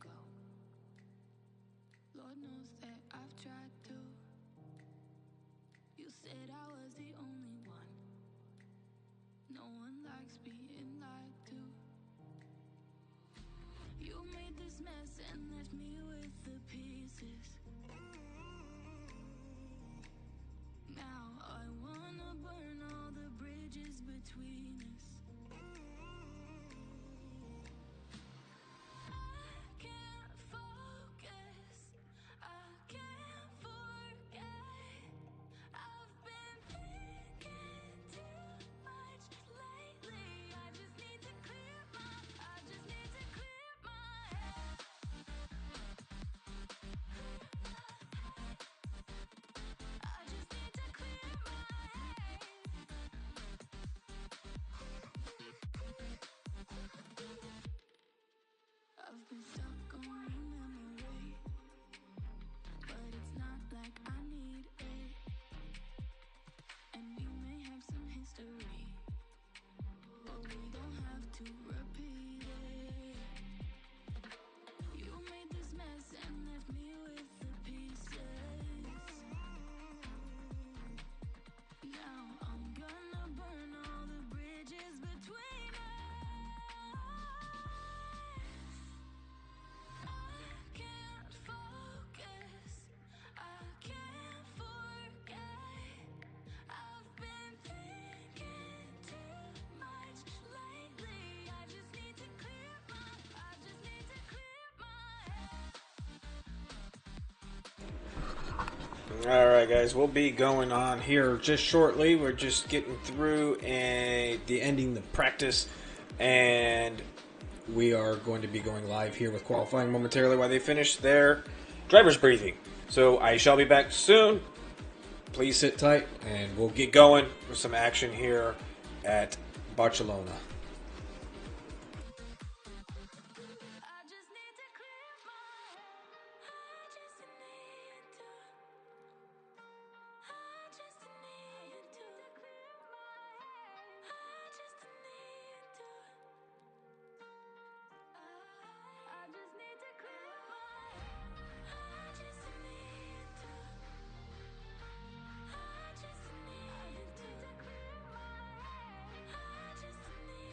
go. Lord knows that I've tried to. You said I was the only one. No one likes being lied to. You made this mess and left me with the pieces. Now I wanna burn all the bridges between us. I can't focus, I can't forget. I've been thinking too much lately. I just need to clear my head. I just need to clear my head. I've been stuck on a memory, but it's not like I need it. And we may have some history, but we don't have to repeat it. You made this mess and left me with the pieces. Now I'm gonna burn all the bridges between us. I can't focus, I can't forget. I've been thinking too much lately. I just need to clear my head. Alright guys, we'll be going on here just shortly. We're just getting through ending the practice, and we are going to be going live here with qualifying momentarily while they finish their driver's briefing. So I shall be back soon. Please sit tight and we'll get going with some action here at Barcelona. I just need to clear my head. I just need to clear my head. I just need to clear my head. I just need to clear my head. I just need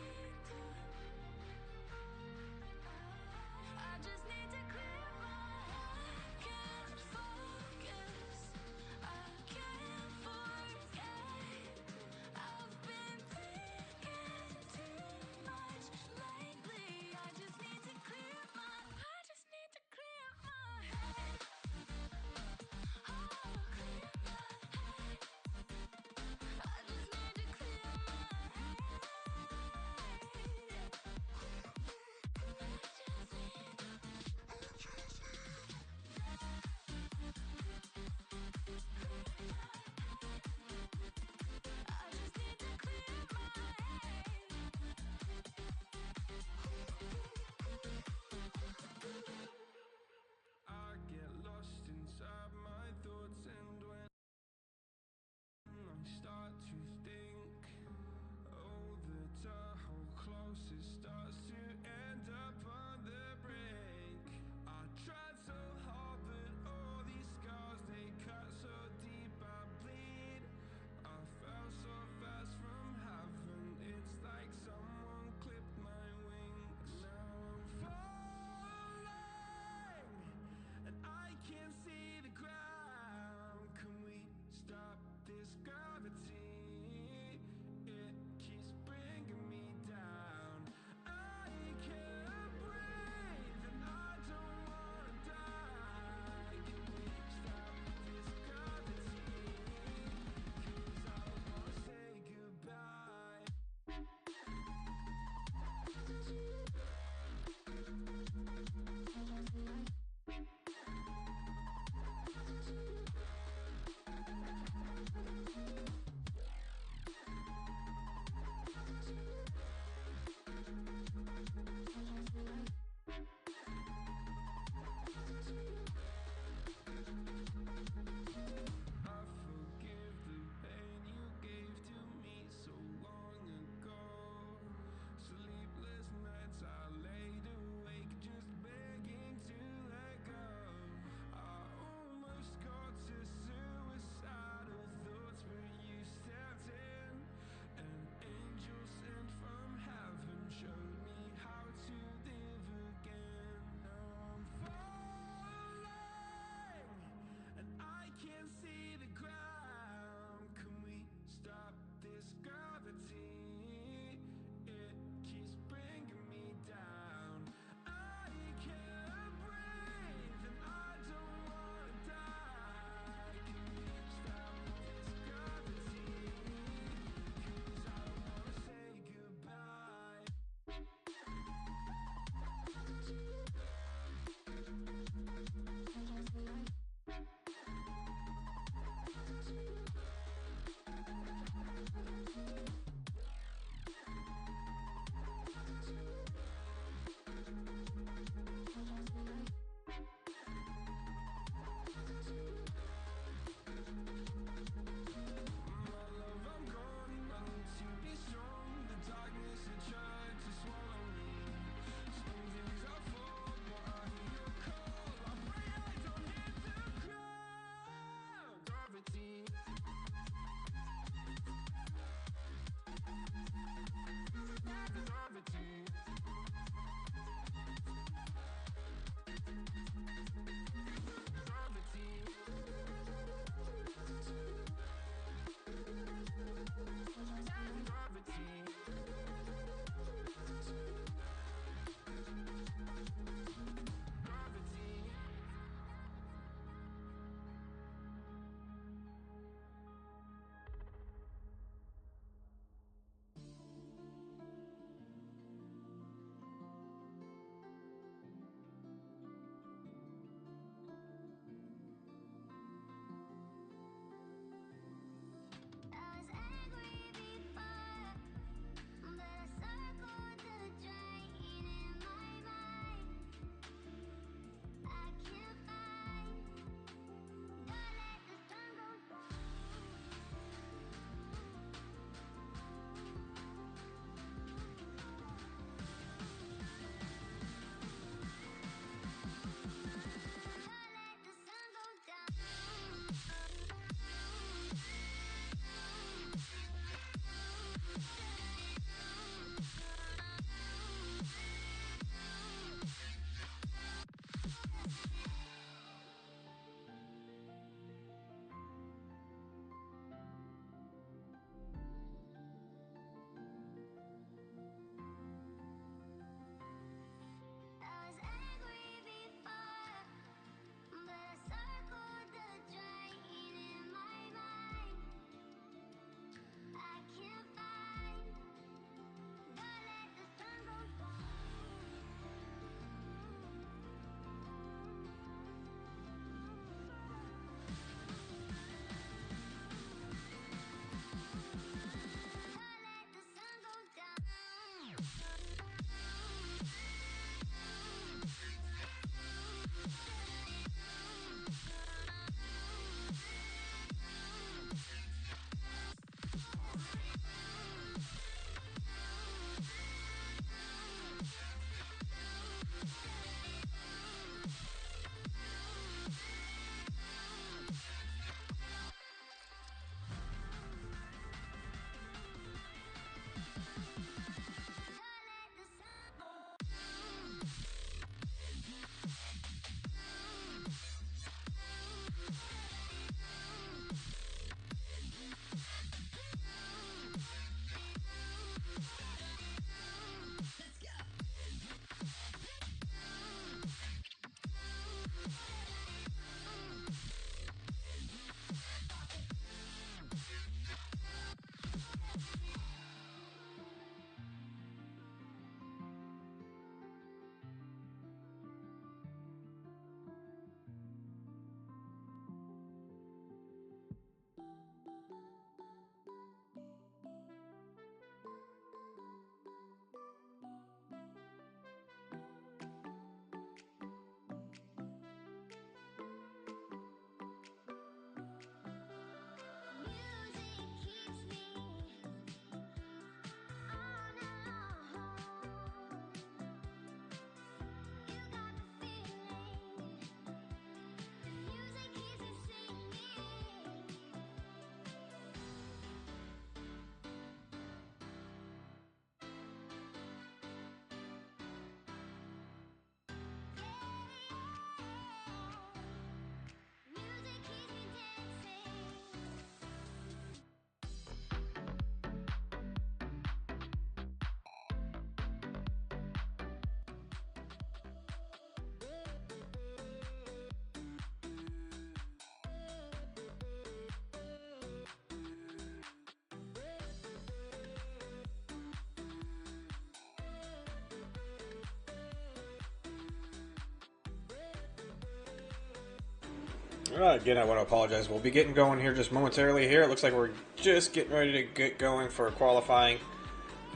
Again, I want to apologize. We'll be getting going here just momentarily. Here, it looks like we're just getting ready to get going for qualifying,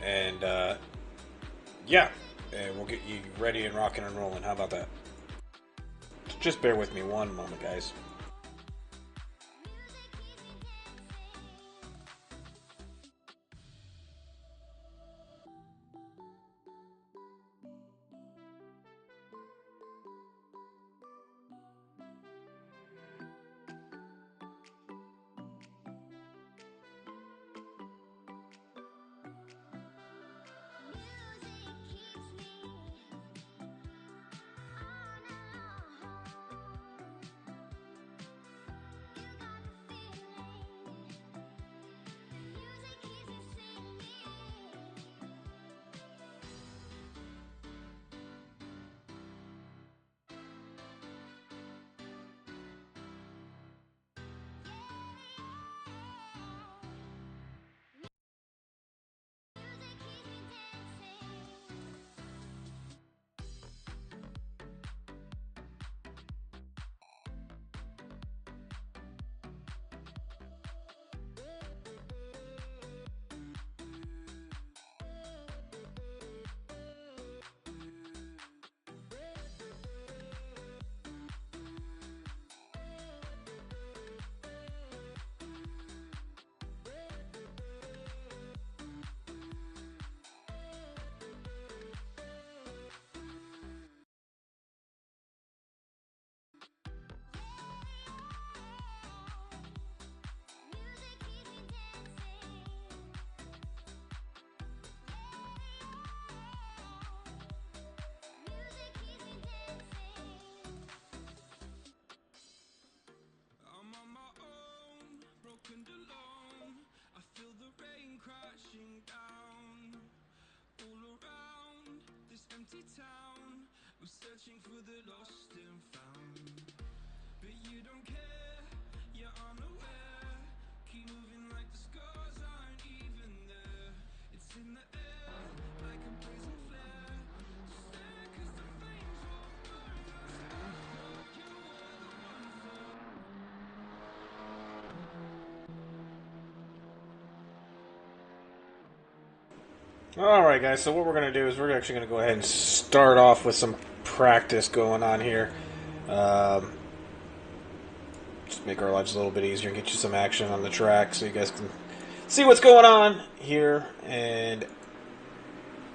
and yeah, and we'll get you ready and rocking and rolling. How about that? Just bear with me one moment, guys. Alright guys, so what we're going to do is we're actually going to go ahead and start off with some practice going on here. Just make our lives a little bit easier and get you some action on the track so you guys can see what's going on here and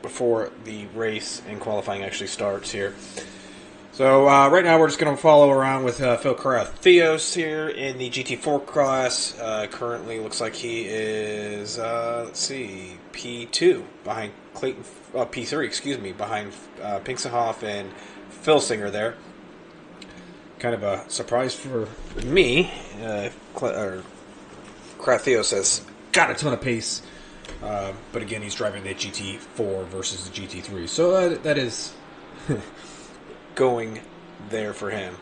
before the race and qualifying actually starts here. So right now we're just going to follow around with Phil Karatheos here in the GT4 class. Currently looks like he is, let's see, P2 behind Clayton, P3, excuse me, behind Pinksenhoff and Filsinger there. Kind of a surprise for me. Karatheos has got a ton of pace, but again he's driving the GT4 versus the GT3, so that is going there for him.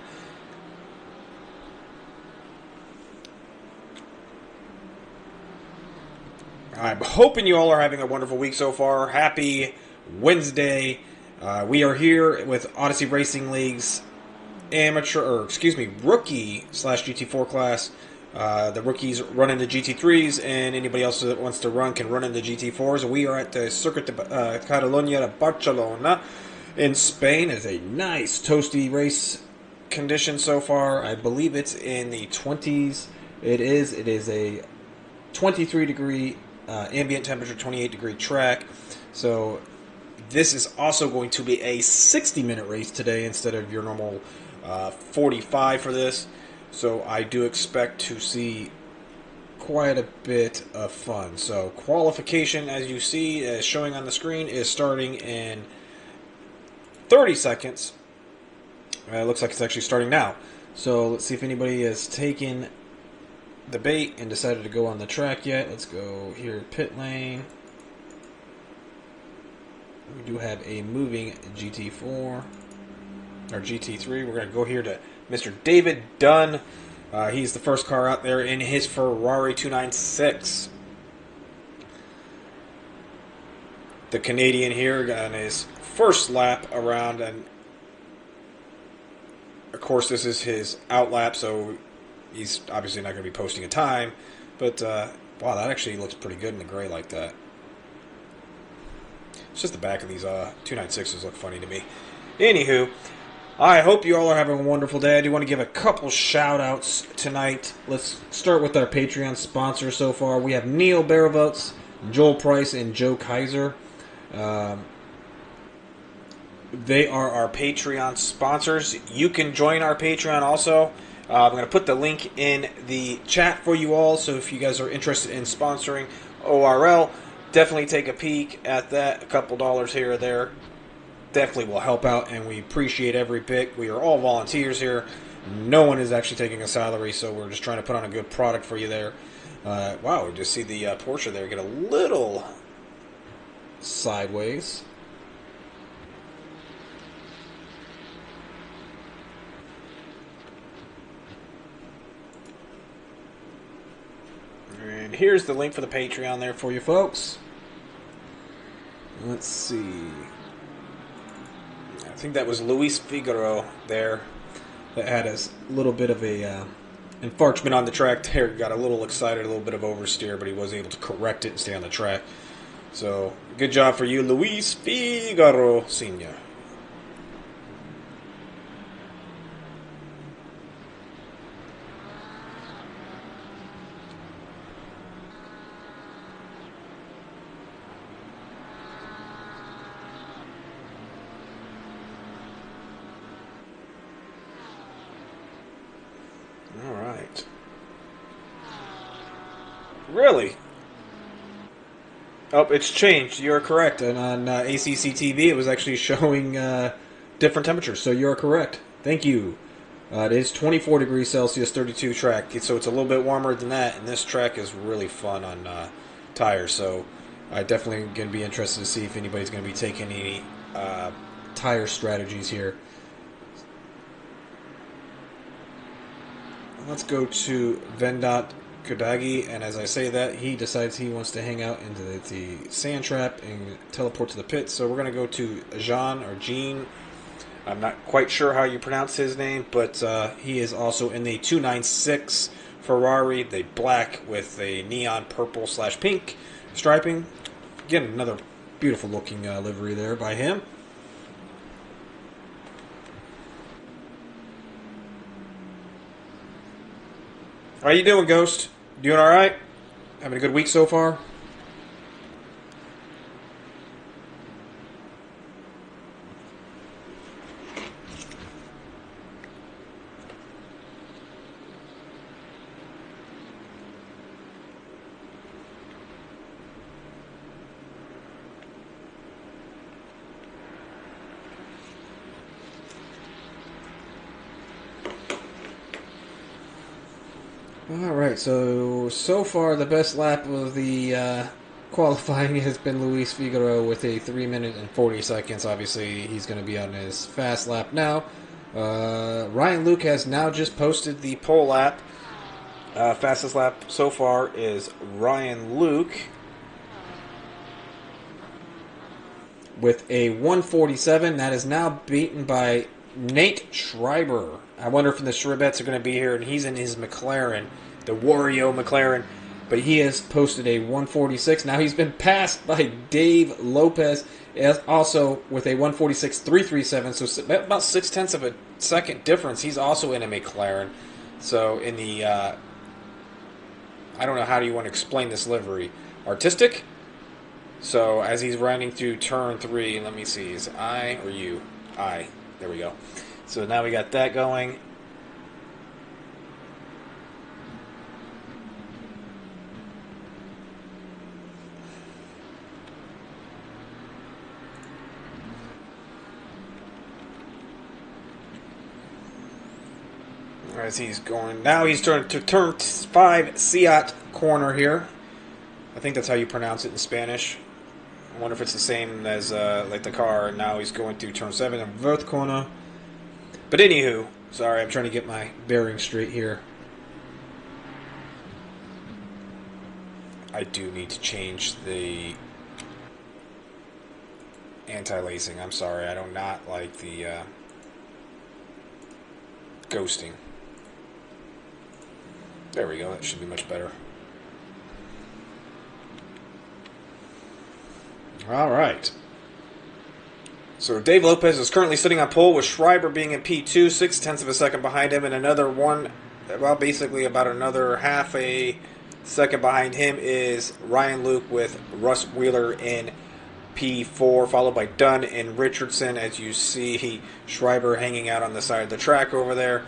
I'm hoping you all are having a wonderful week so far. Happy Wednesday. We are here with Odyssey Racing League's rookie / GT4 class. The rookies run into GT3s, and anybody else that wants to run can run into GT4s. We are at the Circuit de Catalunya de Barcelona in Spain. It's a nice toasty race condition so far. I believe it's in the 20s. It is a 23 degree ambient temperature, 28 degree track. So this is also going to be a 60-minute race today instead of your normal 45 for this. So I do expect to see quite a bit of fun. So qualification, as you see, showing on the screen, is starting in 30 seconds. It looks like it's actually starting now. So let's see if anybody has taken the bait and decided to go on the track yet. Let's go here, pit lane. We do have a moving GT4 or GT3. We're going to go here to Mr. David Dunn. He's the first car out there in his Ferrari 296. The Canadian here on his first lap around, and of course this is his out lap, so he's obviously not going to be posting a time, but wow, that actually looks pretty good in the gray like that. It's just the back of these 296s look funny to me. Anywho, I hope you all are having a wonderful day. I do want to give a couple shout-outs tonight. Let's start with our Patreon sponsors so far. We have Neil Baravelts, Joel Price, and Joe Kaiser. They are our Patreon sponsors. You can join our Patreon also. I'm going to put the link in the chat for you all, so if you guys are interested in sponsoring ORL, definitely take a peek at that. A couple dollars here or there definitely will help out, and we appreciate every bit. We are all volunteers here. No one is actually taking a salary, so we're just trying to put on a good product for you there. Wow, we just see the Porsche there get a little sideways. And here's the link for the Patreon there for you folks. Let's see. I think that was Luis Figaro there that had a little bit of a infarction on the track there. Got a little excited, a little bit of oversteer, but he was able to correct it and stay on the track. So, good job for you, Luis Figaro Sr. All right. Really? Oh, it's changed. You're correct. And on ACC TV, it was actually showing different temperatures. So you're correct. Thank you. It is 24 degrees Celsius, 32 track, so it's a little bit warmer than that, and this track is really fun on tires, so I definitely going to be interested to see if anybody's going to be taking any tire strategies here. Let's go to Vendot Kodagi, and as I say that, he decides he wants to hang out into the sand trap and teleport to the pit. So we're going to go to Jean or Jean. I'm not quite sure how you pronounce his name, but he is also in the 296 Ferrari, the black with a neon purple / pink striping. Again, another beautiful looking livery there by him. How you doing, Ghost? Doing all right? Having a good week so far? Alright, so far the best lap of the qualifying has been Luis Figueroa with a 3 minute and 40 seconds. Obviously, he's going to be on his fast lap now. Ryan Luke has now just posted the pole lap. Fastest lap so far is Ryan Luke with a 147. That is now beaten by Nate Schreiber. I wonder if the Schrebettes are going to be here, and he's in his McLaren, the Wario McLaren, but he has posted a 146. Now he's been passed by Dave Lopez, also with a 146.337, so about 0.6 of a second difference. He's also in a McLaren. So in the, I don't know how do you want to explain this livery. Artistic? So as he's running through turn 3, let me see, is I or you? I. There we go. So now we got that going. As he's going, now he's turned to turn 5 Seat corner here. I think that's how you pronounce it in Spanish. I wonder if it's the same as like the car. Now he's going through turn 7 and Vert corner. But anywho, sorry, I'm trying to get my bearings straight here. I do need to change the anti-lacing. I'm sorry, I do not like the ghosting. There we go, that should be much better. Alright. So Dave Lopez is currently sitting on pole with Schreiber being in P2, 0.6 of a second behind him, and another one, well, basically about another half a second behind him is Ryan Luke with Russ Wheeler in P4, followed by Dunn and Richardson. As you see, Schreiber hanging out on the side of the track over there.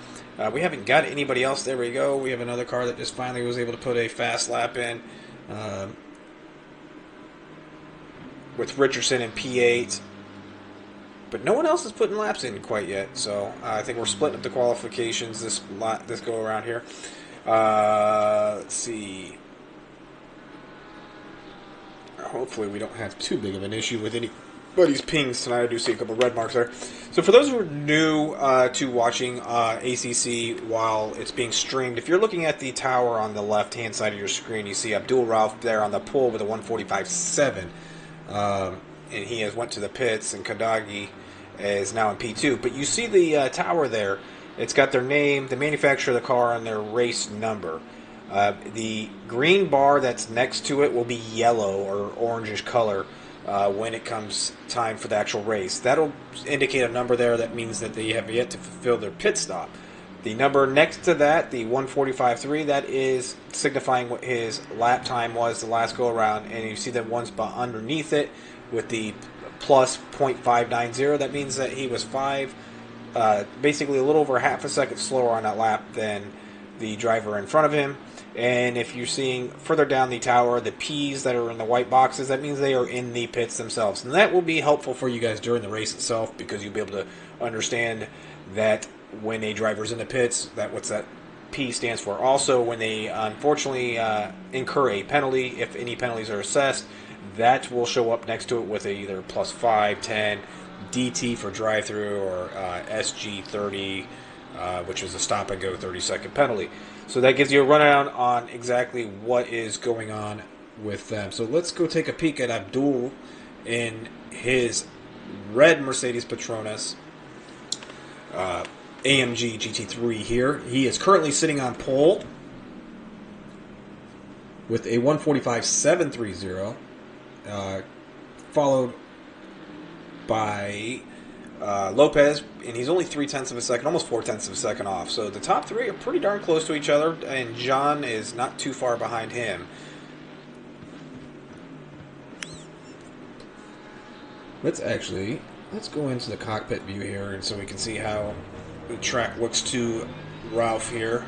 We haven't got anybody else. There we go. We have another car that just finally was able to put a fast lap in. With Richardson in P8. But no one else is putting laps in quite yet. So I think we're splitting up the qualifications this go around here. Let's see. Hopefully we don't have too big of an issue with anybody's pings tonight. I do see a couple red marks there. So for those who are new to watching ACC while it's being streamed, if you're looking at the tower on the left-hand side of your screen, you see Abdul Rauf there on the pole with a 145.7. And he has went to the pits, and Kadagi is now in P2. But you see the tower there. It's got their name, the manufacturer of the car, and their race number. The green bar that's next to it will be yellow or orangish color when it comes time for the actual race. That'll indicate a number there. That means that they have yet to fulfill their pit stop. The number next to that, the 145.3, that is signifying what his lap time was the last go around. And you see that one's underneath it with the plus 0.590. That means that he was basically a little over half a second slower on that lap than the driver in front of him. And if you're seeing further down the tower, the P's that are in the white boxes, that means they are in the pits themselves. And that will be helpful for you guys during the race itself, because you'll be able to understand that when a driver's in the pits. What's that P stands for. Also, when they unfortunately incur a penalty, if any penalties are assessed, that will show up next to it with either +5, 10, DT for drive-through, or SG30, which is a stop-and-go 30-second penalty. So that gives you a rundown on exactly what is going on with them. So let's go take a peek at Abdul in his red Mercedes Petronas AMG GT3 here. He is currently sitting on pole with a 1:45.730, followed by Lopez, and he's only 0.3 of a second, almost 0.4 of a second off. So the top three are pretty darn close to each other, and John is not too far behind him. Let's go into the cockpit view here, and so we can see how the track looks to Ralph here,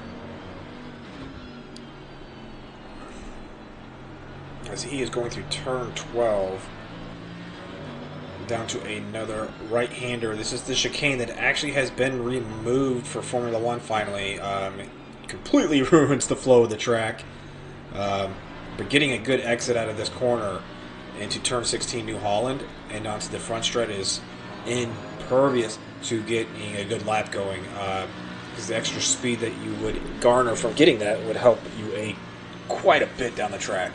as he is going through turn 12 down to another right-hander. This is the chicane that actually has been removed for Formula One finally. It completely ruins the flow of the track, but getting a good exit out of this corner into turn 16 New Holland and onto the front straight is impervious to getting a good lap going, because the extra speed that you would garner from getting that would help you quite a bit down the track.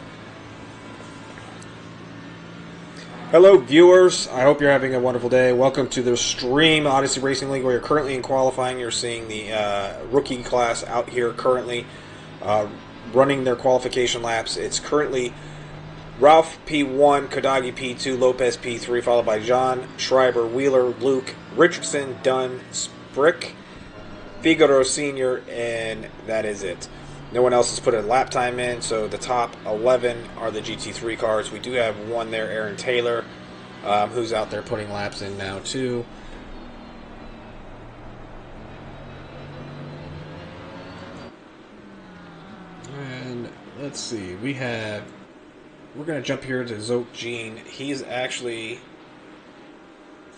Hello viewers, I hope you're having a wonderful day. Welcome to the stream, Odyssey Racing League, where you're currently in qualifying. You're seeing the rookie class out here currently running their qualification laps. It's currently Ralph P1, Kodagi P2, Lopez P3, followed by John, Schreiber, Wheeler, Luke, Richardson, Dunn, Sprick, Figaro Sr., and that is it. No one else has put a lap time in, so the top 11 are the GT3 cars. We do have one there, Aaron Taylor, who's out there putting laps in now too. And let's see, we're going to jump here to Zoke Jean. He's actually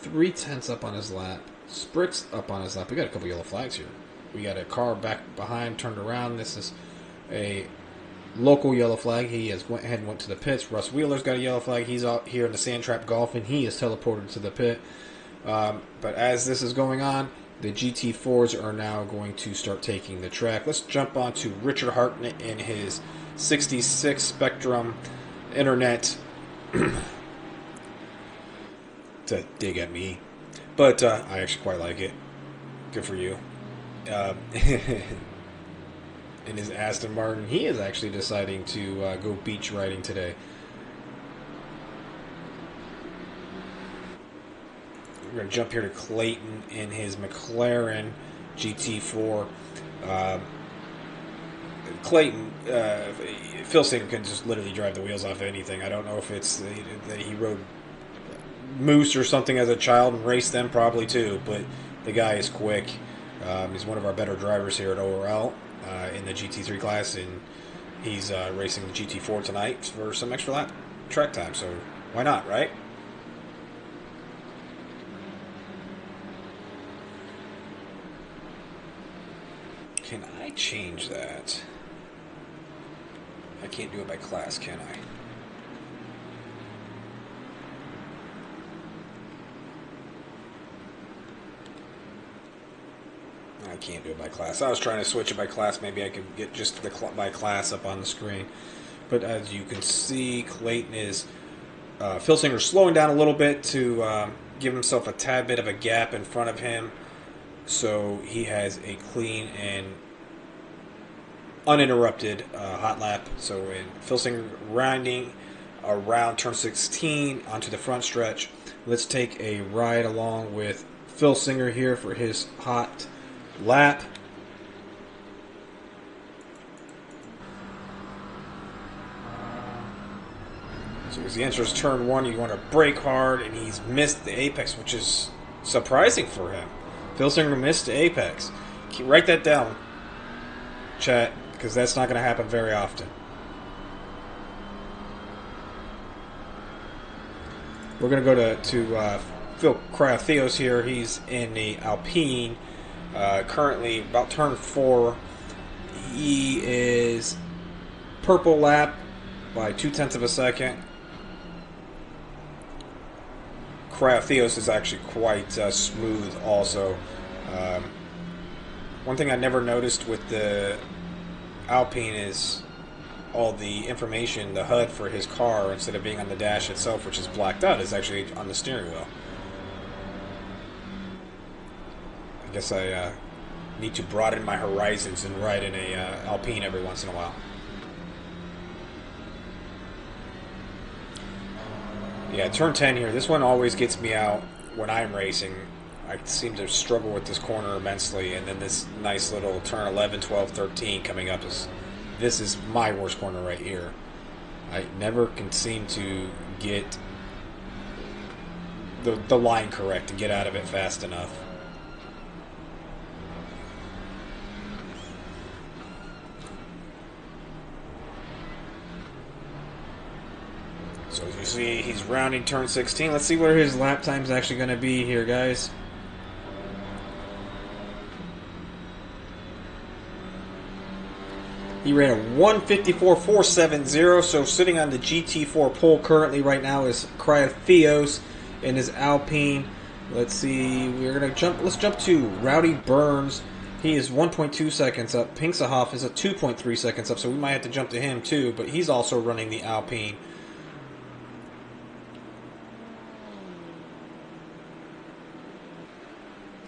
0.3 up on his lap. Sprick's up on his lap. We got a couple yellow flags here. We got a car back behind, turned around. This is a local yellow flag. He has went ahead and went to the pits. Russ Wheeler's got a yellow flag. He's out here in the sand trap golf, and he is teleported to the pit. But as this is going on, the GT4s are now going to start taking the track. Let's jump on to Richard Hartnett in his 66 Spectrum Internet to dig at me. But I actually quite like it. Good for you. In his Aston Martin, he is actually deciding to go beach riding today. We're going to jump here to Clayton in his McLaren GT4. Clayton, Phil Singer can just literally drive the wheels off of anything. I don't know if it's that he rode Moose or something as a child and raced them, probably too, but the guy is quick. He's one of our better drivers here at ORL in the GT3 class, and he's racing the GT4 tonight for some extra lap track time, so why not, right? Can I change that? I can't do it by class, can I? I can't do it by class. I was trying to switch it by class. Maybe I could get just the by class up on the screen. But as you can see, Clayton is Phil Singer slowing down a little bit to give himself a tad bit of a gap in front of him, so he has a clean and uninterrupted hot lap. So Phil Singer rounding around turn 16 onto the front stretch. Let's take a ride along with Phil Singer here for his hot lap. So as he enters turn 1, you want to brake hard, and he's missed the apex, which is surprising for him. Phil Singer missed the apex. Write that down, chat, because that's not going to happen very often. We're going to go to Phil Kratheos here. He's in the Alpine Currently, about turn 4, he is purple lap by 0.2 of a second. Theos is actually quite smooth also. One thing I never noticed with the Alpine is all the information, the HUD for his car, instead of being on the dash itself, which is blacked out, is actually on the steering wheel. I guess I need to broaden my horizons and ride in a Alpine every once in a while. Yeah, turn 10 here. This one always gets me out when I'm racing. I seem to struggle with this corner immensely, and then this nice little turn 11, 12, 13 coming up is... This is my worst corner right here. I never can seem to get the line correct and get out of it fast enough. So as you see, he's rounding turn 16. Let's see where his lap time's actually going to be here, guys. He ran a 1:54.470, so sitting on the GT4 pole currently right now is Theos in his Alpine. Let's see, let's jump to Rowdy Burns. He is 1.2 seconds up. Pinksahoff is at 2.3 seconds up, so we might have to jump to him too, but he's also running the Alpine.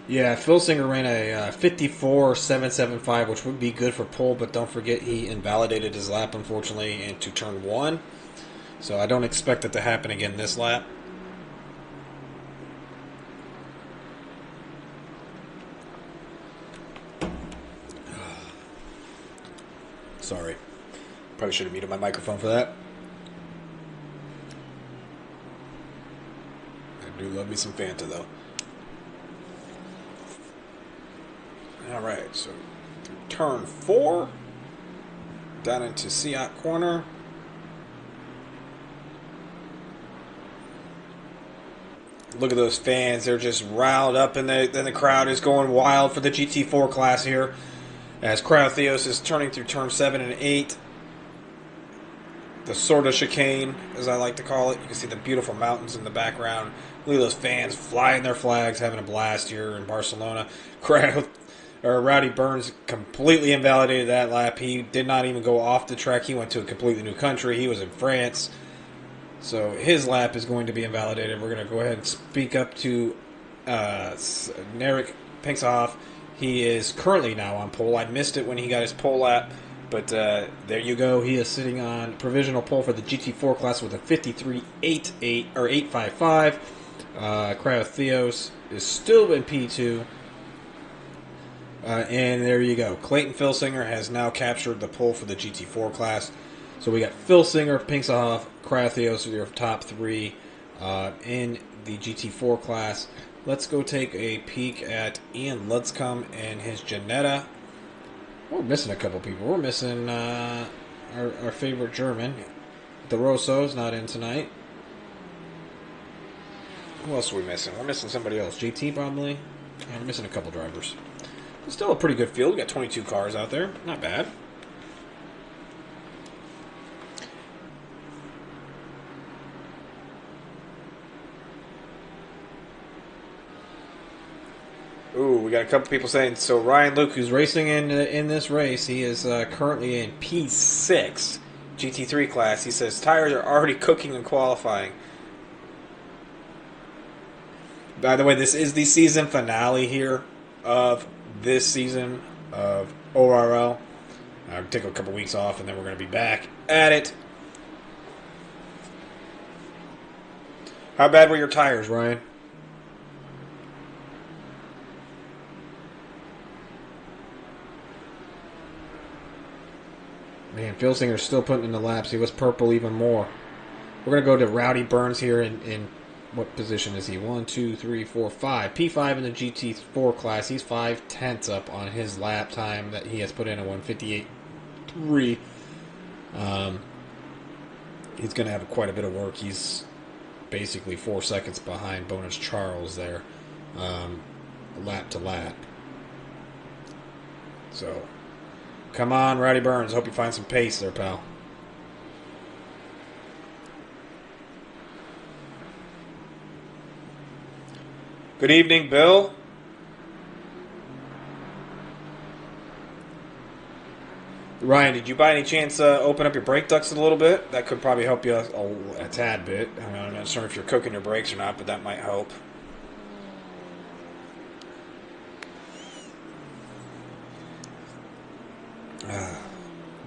Yeah, Filsinger ran a 54.775, which would be good for pole, but don't forget he invalidated his lap, unfortunately, into turn 1. So I don't expect it to happen again this lap. Sorry. Probably should have muted my microphone for that. I do love me some Fanta, though. Alright, so turn 4, down into Seat corner. Look at those fans, they're just riled up, and then the crowd is going wild for the GT4 class here. As Theos is turning through turn 7 and 8. The sort of chicane, as I like to call it. You can see the beautiful mountains in the background. Look at those fans flying their flags, having a blast here in Barcelona. Rowdy Burns completely invalidated that lap. He did not even go off the track. He went to a completely new country. He was in France. So his lap is going to be invalidated. We're going to go ahead and speak up to Narek Pinksahoff. He is currently now on pole. I missed it when he got his pole lap. But there you go. He is sitting on provisional pole for the GT4 class with a 53.88 or 8.55. Theos is still in P2. And there you go. Clayton Filsinger has now captured the pole for the GT4 class. So we got Filsinger, Pinksahoff, Theos are your top 3 in the GT4 class. Let's go take a peek at Ian Ludscombe and his Janetta. We're missing a couple people. We're missing our favorite German. De Rosso's not in tonight. Who else are we missing? We're missing somebody else. JT probably. Yeah, we're missing a couple drivers. It's still a pretty good field. We got 22 cars out there. Not bad. Ooh, we got a couple people saying, so Ryan Luke, who's racing in this race, he is currently in P6 GT3 class. He says tires are already cooking and qualifying. By the way, this is the season finale here of this season of ORL. I'll take a couple weeks off, and then we're going to be back at it. How bad were your tires, Ryan? Man, Filsinger's still putting in the laps. He was purple even more. We're going to go to Rowdy Burns here in what position is he? 1, 2, 3, 4, 5. P5 in the GT4 class. He's 5/10 up on his lap time that he has put in a 1:58.3. He's going to have quite a bit of work. He's basically 4 seconds behind Bonus Charles there, lap to lap. So, come on, Roddy Burns. Hope you find some pace there, pal. Good evening, Bill. Ryan, did you by any chance open up your brake ducts a little bit? That could probably help you a tad bit. I'm not sure if you're cooking your brakes or not, but that might help.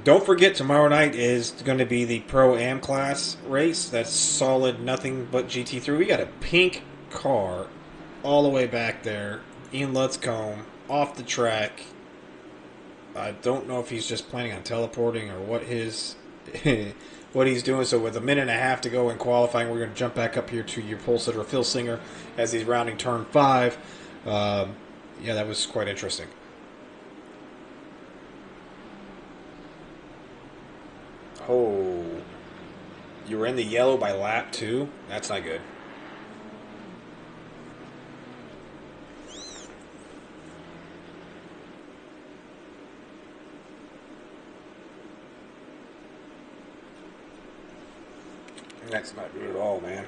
Don't forget, tomorrow night is going to be the Pro-Am class race. That's solid, nothing but GT3. We got a pink car all the way back there. Ian Lutzcombe off the track. I don't know if he's just planning on teleporting or what his what he's doing. So with a minute and a half to go in qualifying, we're going to jump back up here to your pole sitter, Phil Singer, as he's rounding turn 5. Yeah, that was quite interesting. Oh, you were in the yellow by lap 2? That's not good. That's not good at all, man.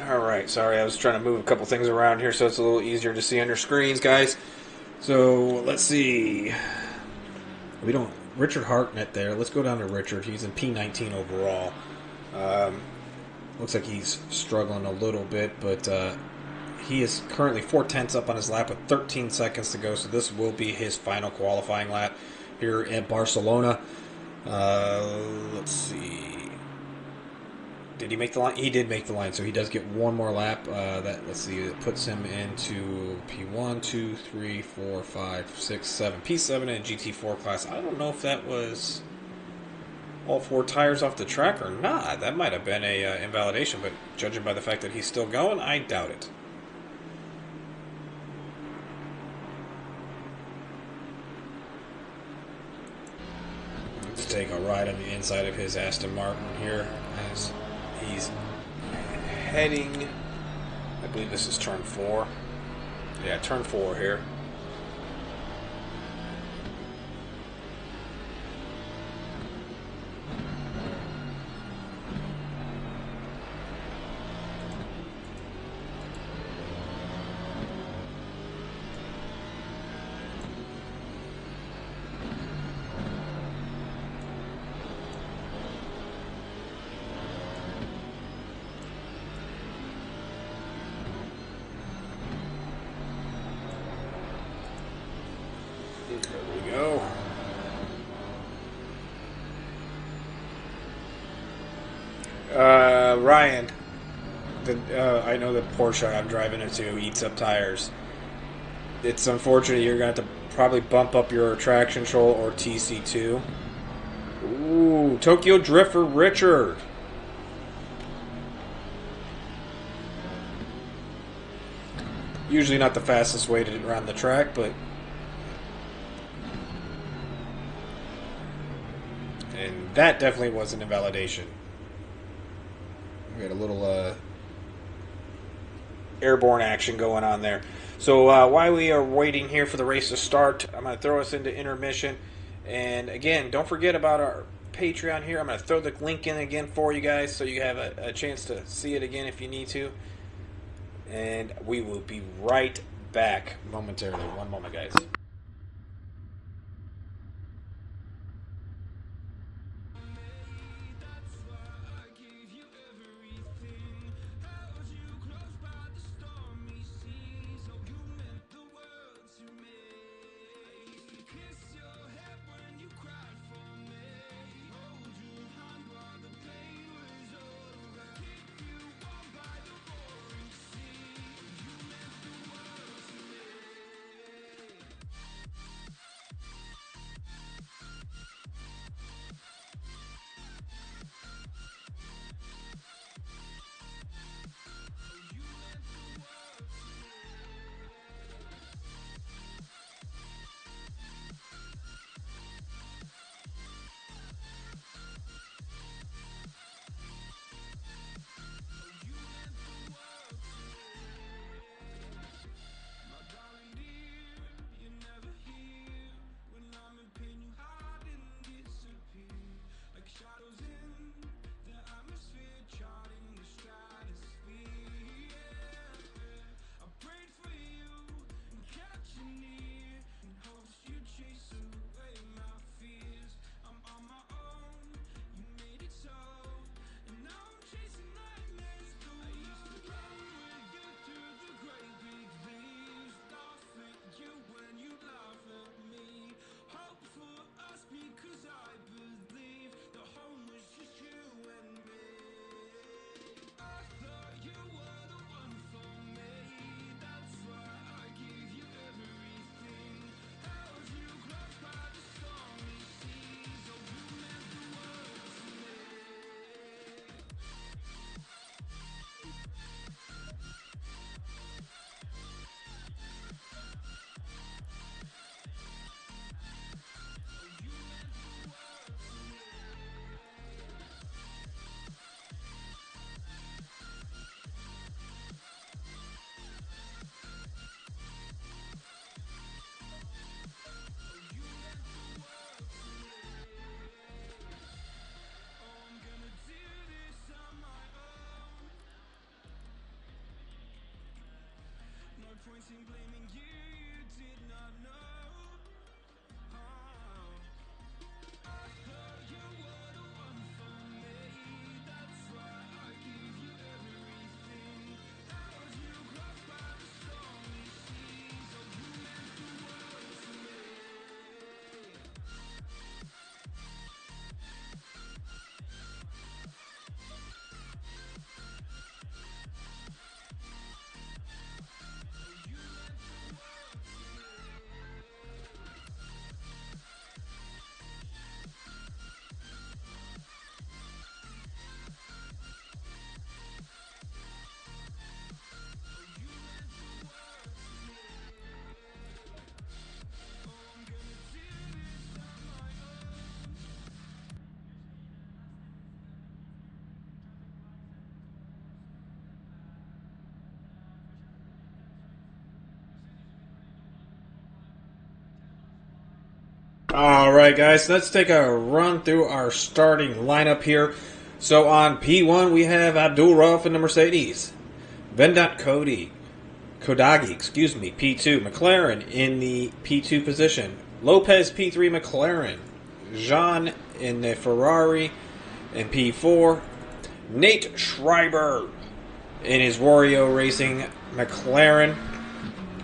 Alright, sorry, I was trying to move a couple things around here so it's a little easier to see on your screens, guys. So, let's see. We don't... Richard Hartnett there. Let's go down to Richard. He's in P19 overall. Looks like he's struggling a little bit, but he is currently 4/10 up on his lap with 13 seconds to go, so this will be his final qualifying lap here at Barcelona. Let's see. Did he make the line? He did make the line, so he does get one more lap. Let's see, it puts him into P1, 2, 3, 4, 5, 6, 7. P7 in GT4 class. I don't know if that was all 4 tires off the track or not. That might have been a invalidation, but judging by the fact that he's still going, I doubt it. Let's take a ride on the inside of his Aston Martin here as he's heading, I believe this is turn 4. Yeah, turn 4 here. There we go. Ryan, I know the Porsche I'm driving into eats up tires. It's unfortunate. You're going to have to probably bump up your traction control or TC2. Ooh, Tokyo Drift for Richard. Usually not the fastest way to run the track, but... And that definitely was an invalidation. We had a little airborne action going on there. So while we are waiting here for the race to start, I'm going to throw us into intermission. And again, don't forget about our Patreon here. I'm going to throw the link in again for you guys so you have a chance to see it again if you need to. And we will be right back momentarily. One moment, guys. All right, guys, let's take a run through our starting lineup here. So on P1, we have Abdul Rauf in the Mercedes, Vendot Kodagi, P2, McLaren in the P2 position, Lopez P3 McLaren, Jean in the Ferrari in P4, Nate Schreiber in his Wario Racing McLaren.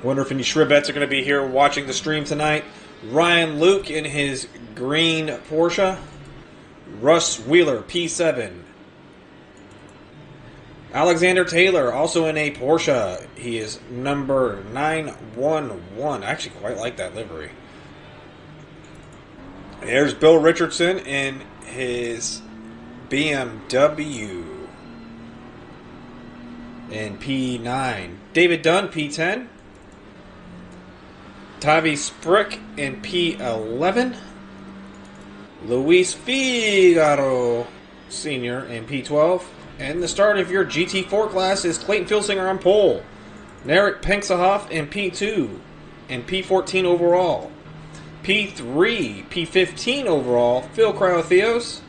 Wonder if any Shribettes are going to be here watching the stream tonight. Ryan Luke in his green Porsche. Russ Wheeler, P7. Alexander Taylor, also in a Porsche. He is number 911. I actually quite like that livery. There's Bill Richardson in his BMW in P9. David Dunn, P10. Tavi Sprick in P11. Luis Figaro Sr. in P12. And the start of your GT4 class is Clayton Filsinger on pole. Narek Penksahoff in P2 and P14 overall. P3, P15 overall, Phil Cryotheos.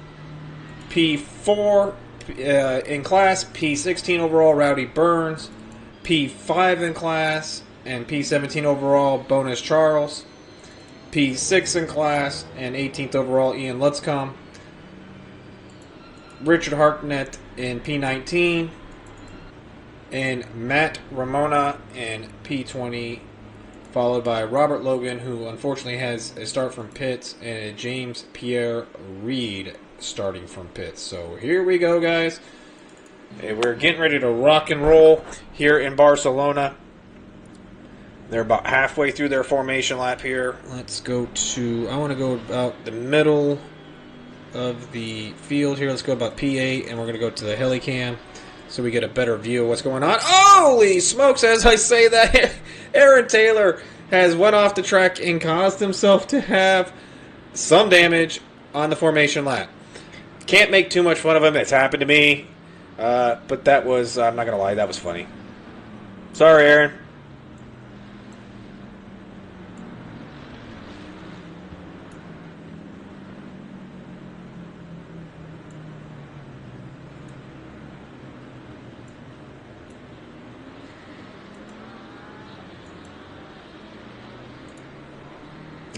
P4 in class, P16 overall, Rowdy Burns. P5 in class and P17 overall, Bonus Charles. P6 in class and 18th overall, Ian Lutzcombe. Richard Hartnett in P19. And Matt Ramona in P20. Followed by Robert Logan, who unfortunately has a start from pits, and a James Pierre Reed starting from pits. So here we go, guys. And we're getting ready to rock and roll here in Barcelona. They're about halfway through their formation lap here. Let's go to, I want to go about the middle of the field here. Let's go about P8, and we're going to go to the helicam so we get a better view of what's going on. Holy smokes, as I say that, Aaron Taylor has went off the track and caused himself to have some damage on the formation lap. Can't make too much fun of him. It's happened to me. But that was, I'm not going to lie, that was funny. Sorry, Aaron.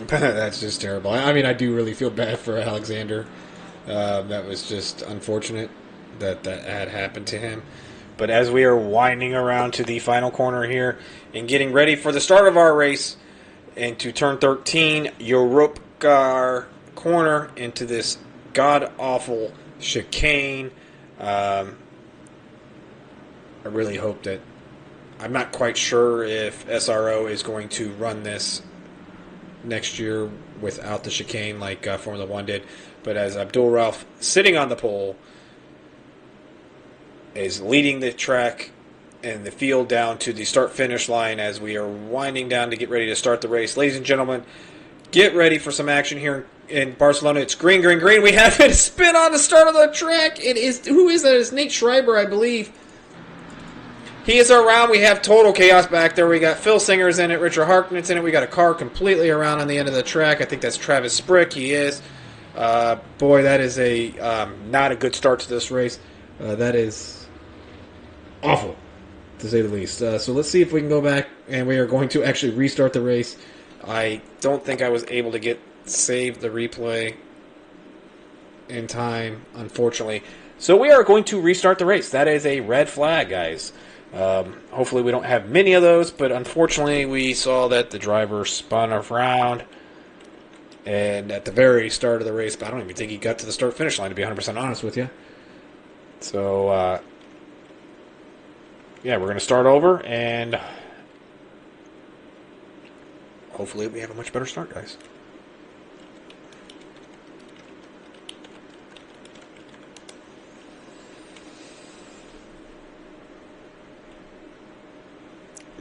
That's just terrible. I mean, I do really feel bad for Alexander. That was just unfortunate that had happened to him. But as we are winding around to the final corner here and getting ready for the start of our race into turn 13, Europcar corner into this god-awful chicane. I really hope that... I'm not quite sure if SRO is going to run this next year without the chicane like Formula 1 did. But as Abdul Rauf, sitting on the pole, is leading the track and the field down to the start-finish line as we are winding down to get ready to start the race. Ladies and gentlemen, get ready for some action here in Barcelona. It's green, green, green. We have a spin on the start of the track. It is, who is that? It's Nate Schreiber, I believe. He is around. We have total chaos back there. We got Phil Singer's in it. Richard Harknett's in it. We got a car completely around on the end of the track. I think that's Travis Sprick. He is. Boy, that is a not a good start to this race. That is awful. to say the least. So let's see if we can go back, and we are going to actually restart the race. I don't think I was able to save the replay in time, unfortunately. So we are going to restart the race. That is a red flag, guys. Hopefully we don't have many of those, but unfortunately we saw that the driver spun around and at the very start of the race, but I don't even think he got to the start-finish line, to be 100% honest with you. So, yeah, we're going to start over, and hopefully we have a much better start, guys.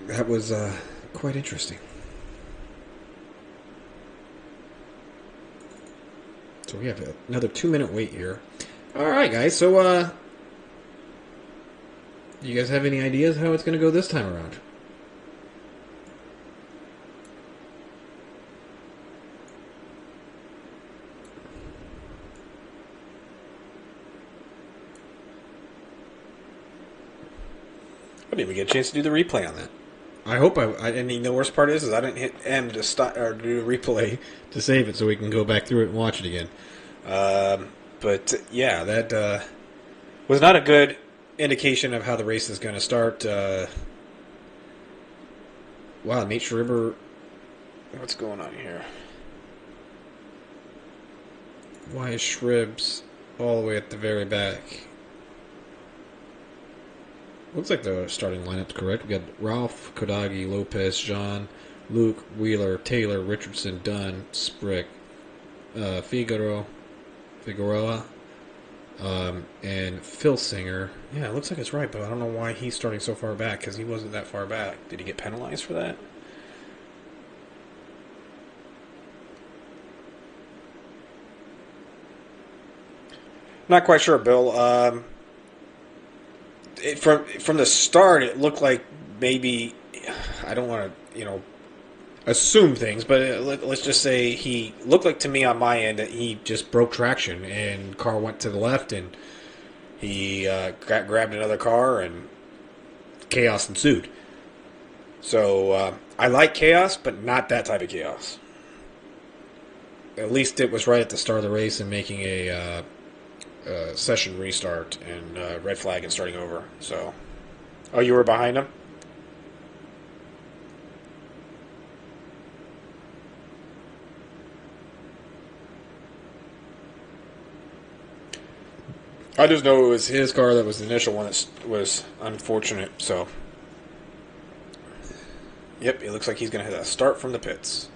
That was quite interesting. So we have another 2-minute wait here. All right, guys. So, do you guys have any ideas how it's going to go this time around? I didn't even get a chance to do the replay on that. I hope and the worst part is I didn't hit M to stop or do a replay to save it so we can go back through it and watch it again. But yeah, that was not a good indication of how the race is going to start. Wow, Nate Schreiber, what's going on here? Why is Shribs all the way at the very back? Looks like the starting lineup's correct. We got Ralph, Kodagi, Lopez, John, Luke, Wheeler, Taylor, Richardson, Dunn, Sprick, Figueroa, and Phil Singer. Yeah, it looks like it's right, but I don't know why he's starting so far back, because he wasn't that far back. Did he get penalized for that? Not quite sure, Bill. From the start, it looked like maybe, I don't want to, assume things, but let's just say he looked like to me on my end that he just broke traction and car went to the left and he grabbed another car and chaos ensued. So I like chaos, but not that type of chaos. At least it was right at the start of the race and making a session restart and red flag and starting over. So, oh, you were behind him? I just know it was his car that was the initial one that was unfortunate. So, yep, it looks like he's going to hit a start from the pits.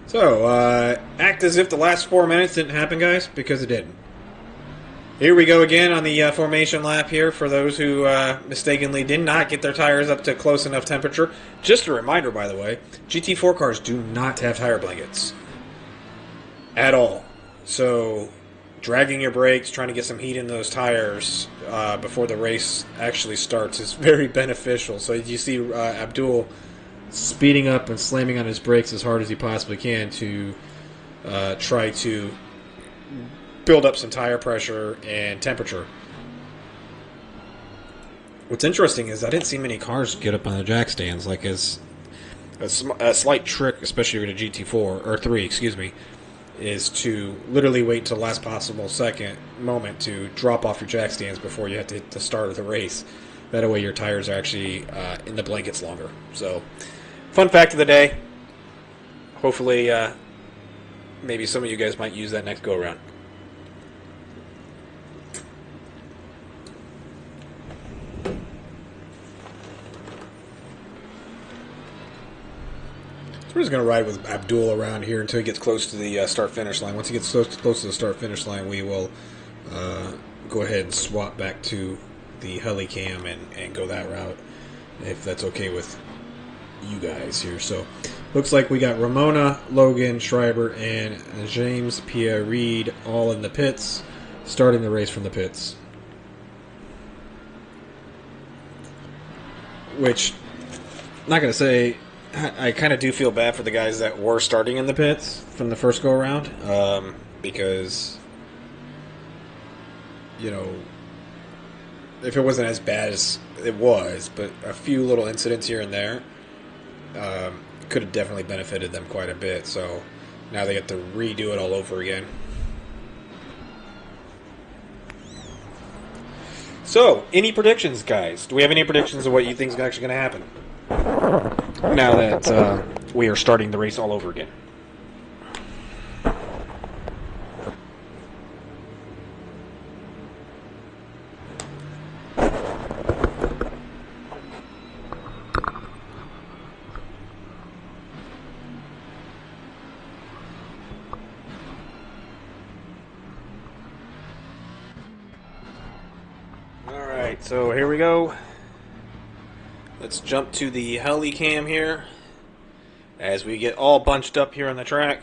So, act as if the last 4 minutes didn't happen, guys, because it didn't. Here we go again on the formation lap here for those who mistakenly did not get their tires up to close enough temperature. Just a reminder, by the way, GT4 cars do not have tire blankets at all. So, dragging your brakes, trying to get some heat in those tires before the race actually starts is very beneficial. So, you see Abdul speeding up and slamming on his brakes as hard as he possibly can to try to build up some tire pressure and temperature. What's interesting is I didn't see many cars get up on the jack stands. Like, as a slight trick, especially with a GT4 or 3, excuse me, is to literally wait until the last possible moment to drop off your jack stands before you have to hit the start of the race. That way your tires are actually in the blankets longer. So, fun fact of the day. Hopefully, maybe some of you guys might use that next go-around. So we're just going to ride with Abdul around here until he gets close to the start-finish line. Once he gets close to the start-finish line, we will go ahead and swap back to the heli cam and go that route, if that's okay with you guys here. So, looks like we got Ramona, Logan, Schreiber, and James Pierre-Reed all in the pits, starting the race from the pits. Which, I'm not going to say, I kind of do feel bad for the guys that were starting in the pits from the first go-around, because you know, if it wasn't as bad as it was, but a few little incidents here and there could have definitely benefited them quite a bit. So now they get to redo it all over again. So, any predictions, guys? Do we have any predictions of what you think is actually going to happen now that we are starting the race all over again? Alright, so here we go. Let's jump to the heli cam here as we get all bunched up here on the track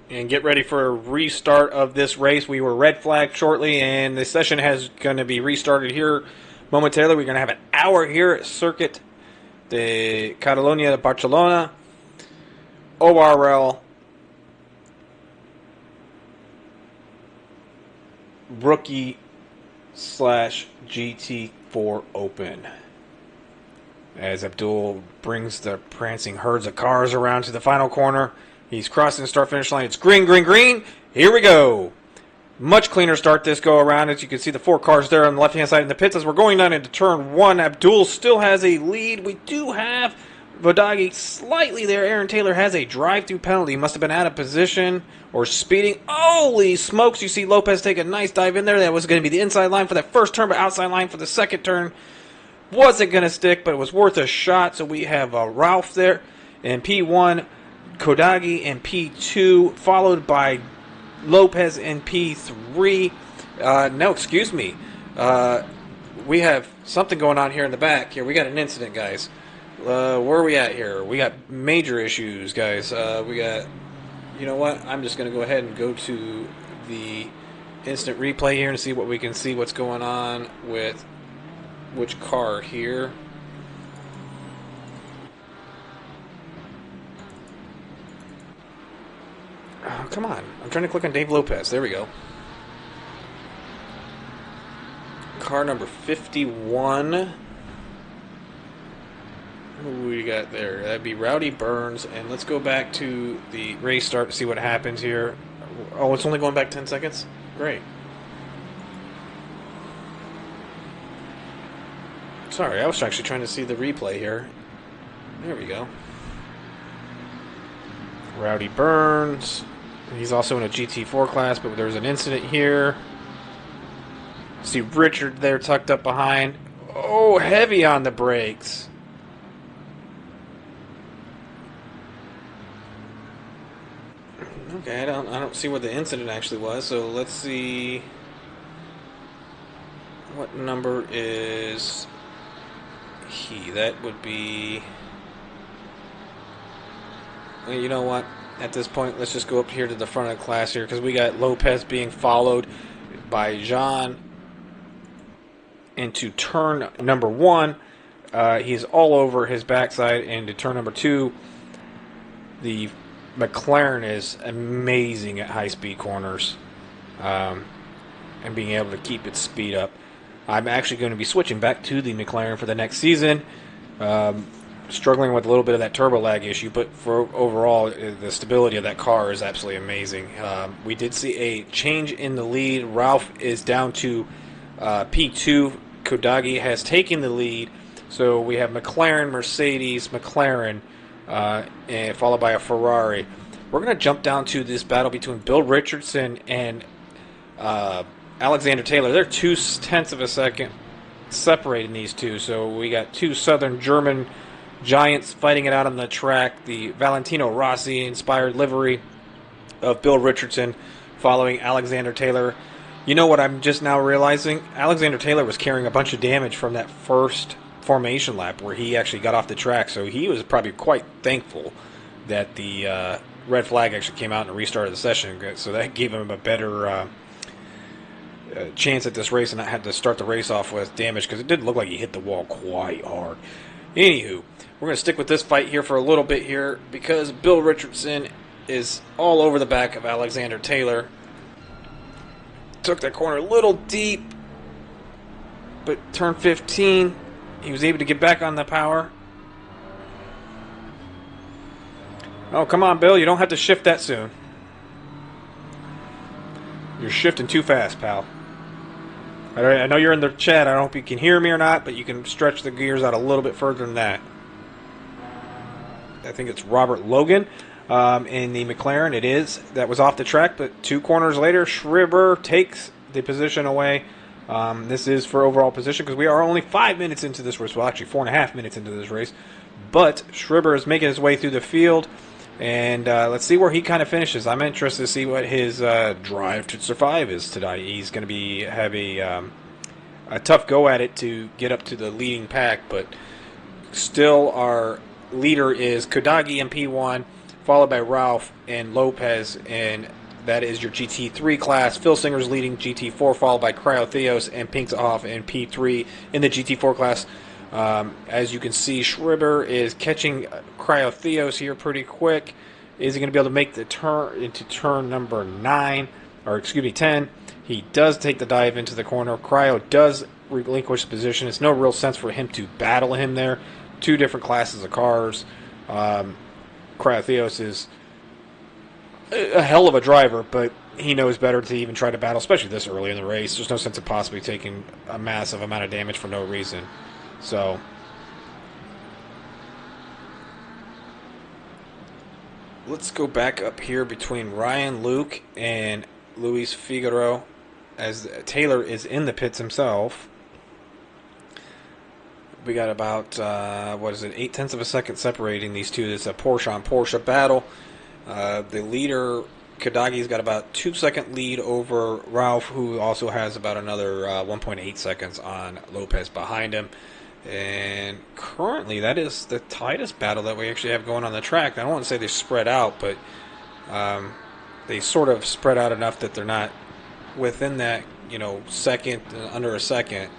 and get ready for a restart of this race. We were red flagged shortly, and the session has going to be restarted here momentarily. We're going to have an hour here at Circuit de Catalunya de Barcelona, ORL Rookie / GT4 Open. As Abdul brings the prancing herds of cars around to the final corner. He's crossing the start-finish line. It's green, green, green. Here we go. Much cleaner start this go around. As you can see, the 4 cars there on the left-hand side in the pits. As we're going down into turn 1, Abdul still has a lead. We do have Vodagi slightly there. Aaron Taylor has a drive-through penalty. He must have been out of position or speeding. Holy smokes. You see Lopez take a nice dive in there. That was going to be the inside line for that first turn, but outside line for the second turn. Wasn't going to stick, but it was worth a shot. So we have Ralph there in P1, Kodagi in P2, followed by Lopez in P3. No, excuse me. We have something going on here in the back. Here, we got an incident, guys. Where are we at here? We got major issues, guys. We got, you know what? I'm just going to go ahead and go to the instant replay here and see what we can see what's going on with which car here. Oh, come on. I'm trying to click on Dave Lopez. There we go. Car number 51. Who we got there? That'd be Rowdy Burns. And let's go back to the race start to see what happens here. Oh, it's only going back 10 seconds? Great. Sorry, I was actually trying to see the replay here. There we go. Rowdy Burns. He's also in a GT4 class, but there's an incident here. See Richard there tucked up behind. Oh, heavy on the brakes. Okay, I don't see what the incident actually was. So let's see. What number is he? That would be. Well, you know what? At this point, let's just go up here to the front of the class here because we got Lopez being followed by Jean into turn number 1. He's all over his backside into turn number 2. The McLaren is amazing at high-speed corners and being able to keep its speed up. I'm actually going to be switching back to the McLaren for the next season. Struggling with a little bit of that turbo lag issue, but for overall, the stability of that car is absolutely amazing. We did see a change in the lead. Ralph is down to P2. Kodagi has taken the lead. So we have McLaren, Mercedes, McLaren, and followed by a Ferrari. We're going to jump down to this battle between Bill Richardson and Alexander Taylor. They're 0.2 of a second separating these two. So we got two Southern German giants fighting it out on the track. The Valentino Rossi inspired livery of Bill Richardson following Alexander Taylor. You know what I'm just now realizing? Alexander Taylor was carrying a bunch of damage from that first formation lap where he actually got off the track, so he was probably quite thankful that the red flag actually came out and restarted the session, so that gave him a better chance at this race and not had to start the race off with damage, because it did look like he hit the wall quite hard. Anywho, we're going to stick with this fight here for a little bit here because Bill Richardson is all over the back of Alexander Taylor. Took that corner a little deep, but turn 15, he was able to get back on the power. Oh, come on, Bill. You don't have to shift that soon. You're shifting too fast, pal. I know you're in the chat. I don't know if you can hear me or not, but you can stretch the gears out a little bit further than that. I think it's Robert Logan in the McLaren. It is. That was off the track, but 2 corners later, Schreiber takes the position away. This is for overall position because we are only 5 minutes into this race. Well, actually 4.5 minutes into this race. But Schreiber is making his way through the field. And let's see where he kind of finishes. I'm interested to see what his drive to survive is today. He's going to have a tough go at it to get up to the leading pack, but still our leader is Kodagi in P1, followed by Ralph and Lopez, and that is your GT3 class. Phil Singer's leading GT4, followed by Cryotheos and Pinksoff in P3 in the GT4 class. As you can see, Schreiber is catching Cryotheos here pretty quick. Is he going to be able to make the turn into turn number 10? He does take the dive into the corner. Cryo does relinquish position. It's no real sense for him to battle him there. 2 different classes of cars. Cryotheos is a hell of a driver, but he knows better to even try to battle, especially this early in the race. There's no sense of possibly taking a massive amount of damage for no reason. So, let's go back up here between Ryan Luke and Luis Figaro, as Taylor is in the pits himself. We got about, 0.8 of a second separating these two. It's a Porsche on Porsche battle. The leader, Kadagi's got about 2-second lead over Ralph, who also has about another 1.8 seconds on Lopez behind him. And currently, that is the tightest battle that we actually have going on the track. I don't want to say they're spread out, but they sort of spread out enough that they're not within that, second, under a second.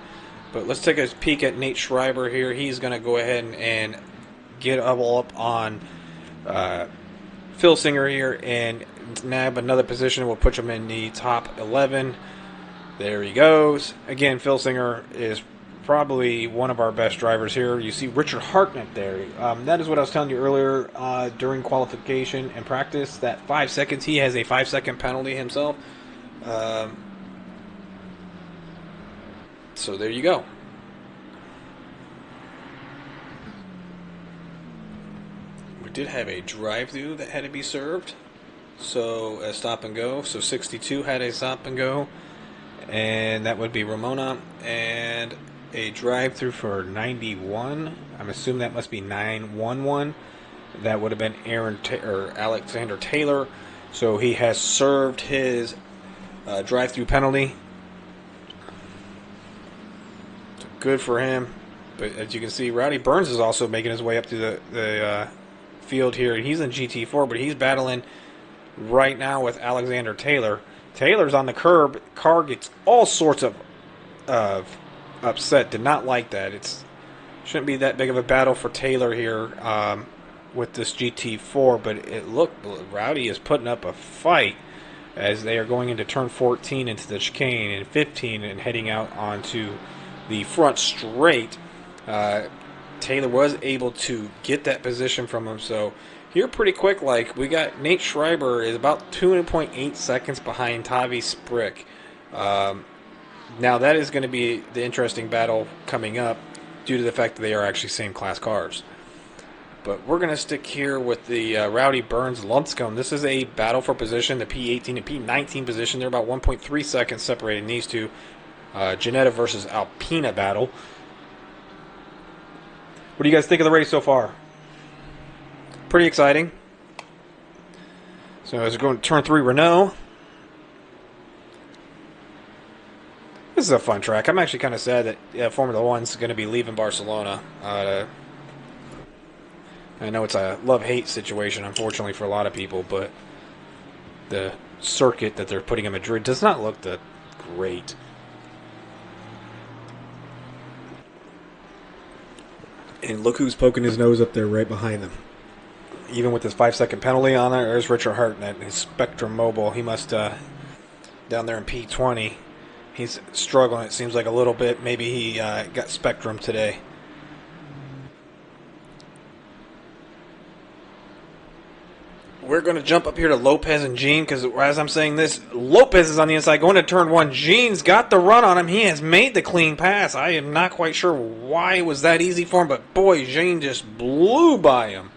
But let's take a peek at Nate Schreiber here. He's going to go ahead and get up on Phil Singer here and nab another position. We'll put him in the top 11. There he goes. Again, Phil Singer is probably one of our best drivers here. You see Richard Hartnett there. That is what I was telling you earlier during qualification and practice. That 5 seconds, he has a 5-second penalty himself. So there you go. We did have a drive-through that had to be served. So a stop and go. So 62 had a stop and go. And that would be Ramona. And a drive-through for 91. I'm assuming that must be 911. That would have been Alexander Taylor. So he has served his drive-through penalty. So good for him. But as you can see, Rowdy Burns is also making his way up to the field here. He's in GT4, but he's battling right now with Alexander Taylor. Taylor's on the curb. Car gets all sorts of upset. Did not like that. It shouldn't be that big of a battle for Taylor here with this GT4, but it looked Rowdy is putting up a fight as they are going into turn 14 into the chicane and 15 and heading out onto the front straight. Taylor was able to get that position from him, so here pretty quick, like we got Nate Schreiber is about 2.8 seconds behind Tavi Sprick. Now that is going to be the interesting battle coming up due to the fact that they are actually same class cars. But we're going to stick here with the Rowdy Burns Lunscombe. This is a battle for position, the P18 and P19 position. They're about 1.3 seconds separating these two. Ginetta versus Alpina battle. What do you guys think of the race so far? Pretty exciting. So as we're going to turn 3 Renault. This is a fun track. I'm actually kind of sad that Formula One's going to be leaving Barcelona. I know it's a love-hate situation, unfortunately, for a lot of people, but the circuit that they're putting in Madrid does not look that great. And look who's poking his nose up there right behind them. Even with this 5-second penalty on there's Richard Hartnett, his Spectrum Mobile. He must, down there in P20, He's struggling, it seems like, a little bit. Maybe he got Spectrum today. We're going to jump up here to Lopez and Gene, because as I'm saying this, Lopez is on the inside going to turn one. Gene's got the run on him. He has made the clean pass. I am not quite sure why it was that easy for him, but boy, Gene just blew by him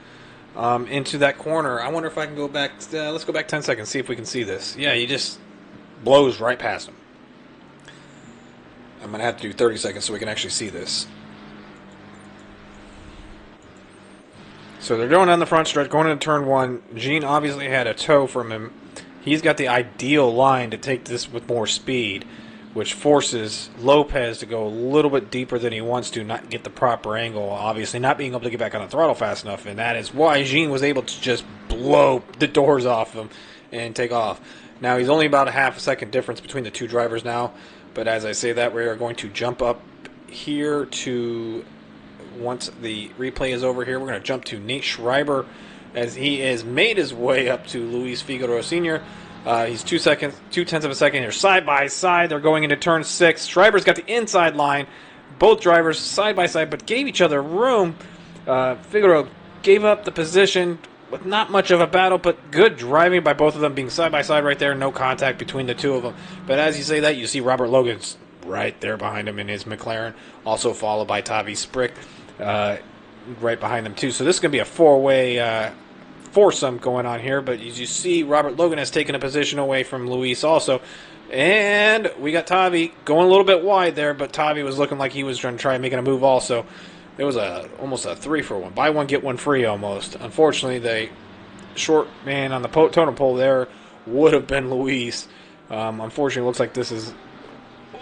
into that corner. I wonder if I can go back. Let's go back 10 seconds, see if we can see this. Yeah, he just blows right past him. I'm going to have to do 30 seconds so we can actually see this. So they're going down the front stretch, going into turn one. Gene obviously had a toe from him. He's got the ideal line to take this with more speed, which forces Lopez to go a little bit deeper than he wants to, not get the proper angle, obviously not being able to get back on the throttle fast enough, and that is why Gene was able to just blow the doors off him and take off. Now, he's only about a half a second difference between the two drivers now, but as I say that, we are going to jump up here to, once the replay is over here, we're going to jump to Nate Schreiber as he has made his way up to Luis Figueroa Sr. He's 2/10 of a second here, side by side. They're going into turn 6. Schreiber's got the inside line. Both drivers side by side, but gave each other room. Figueroa gave up the position with not much of a battle, but good driving by both of them, being side by side right there. No contact between the two of them. But as you say that, you see Robert Logan's right there behind him in his McLaren, also followed by Tavi Sprick right behind them too. So this is going to be a four-way foursome going on here, but as you see, Robert Logan has taken a position away from Luis also, and we got Tavi going a little bit wide there, but Tavi was looking like he was trying to try making a move also. It was almost a 3-for-1, buy one get one free almost. Unfortunately, the short man on the totem pole there would have been Luis. Unfortunately, it looks like this is.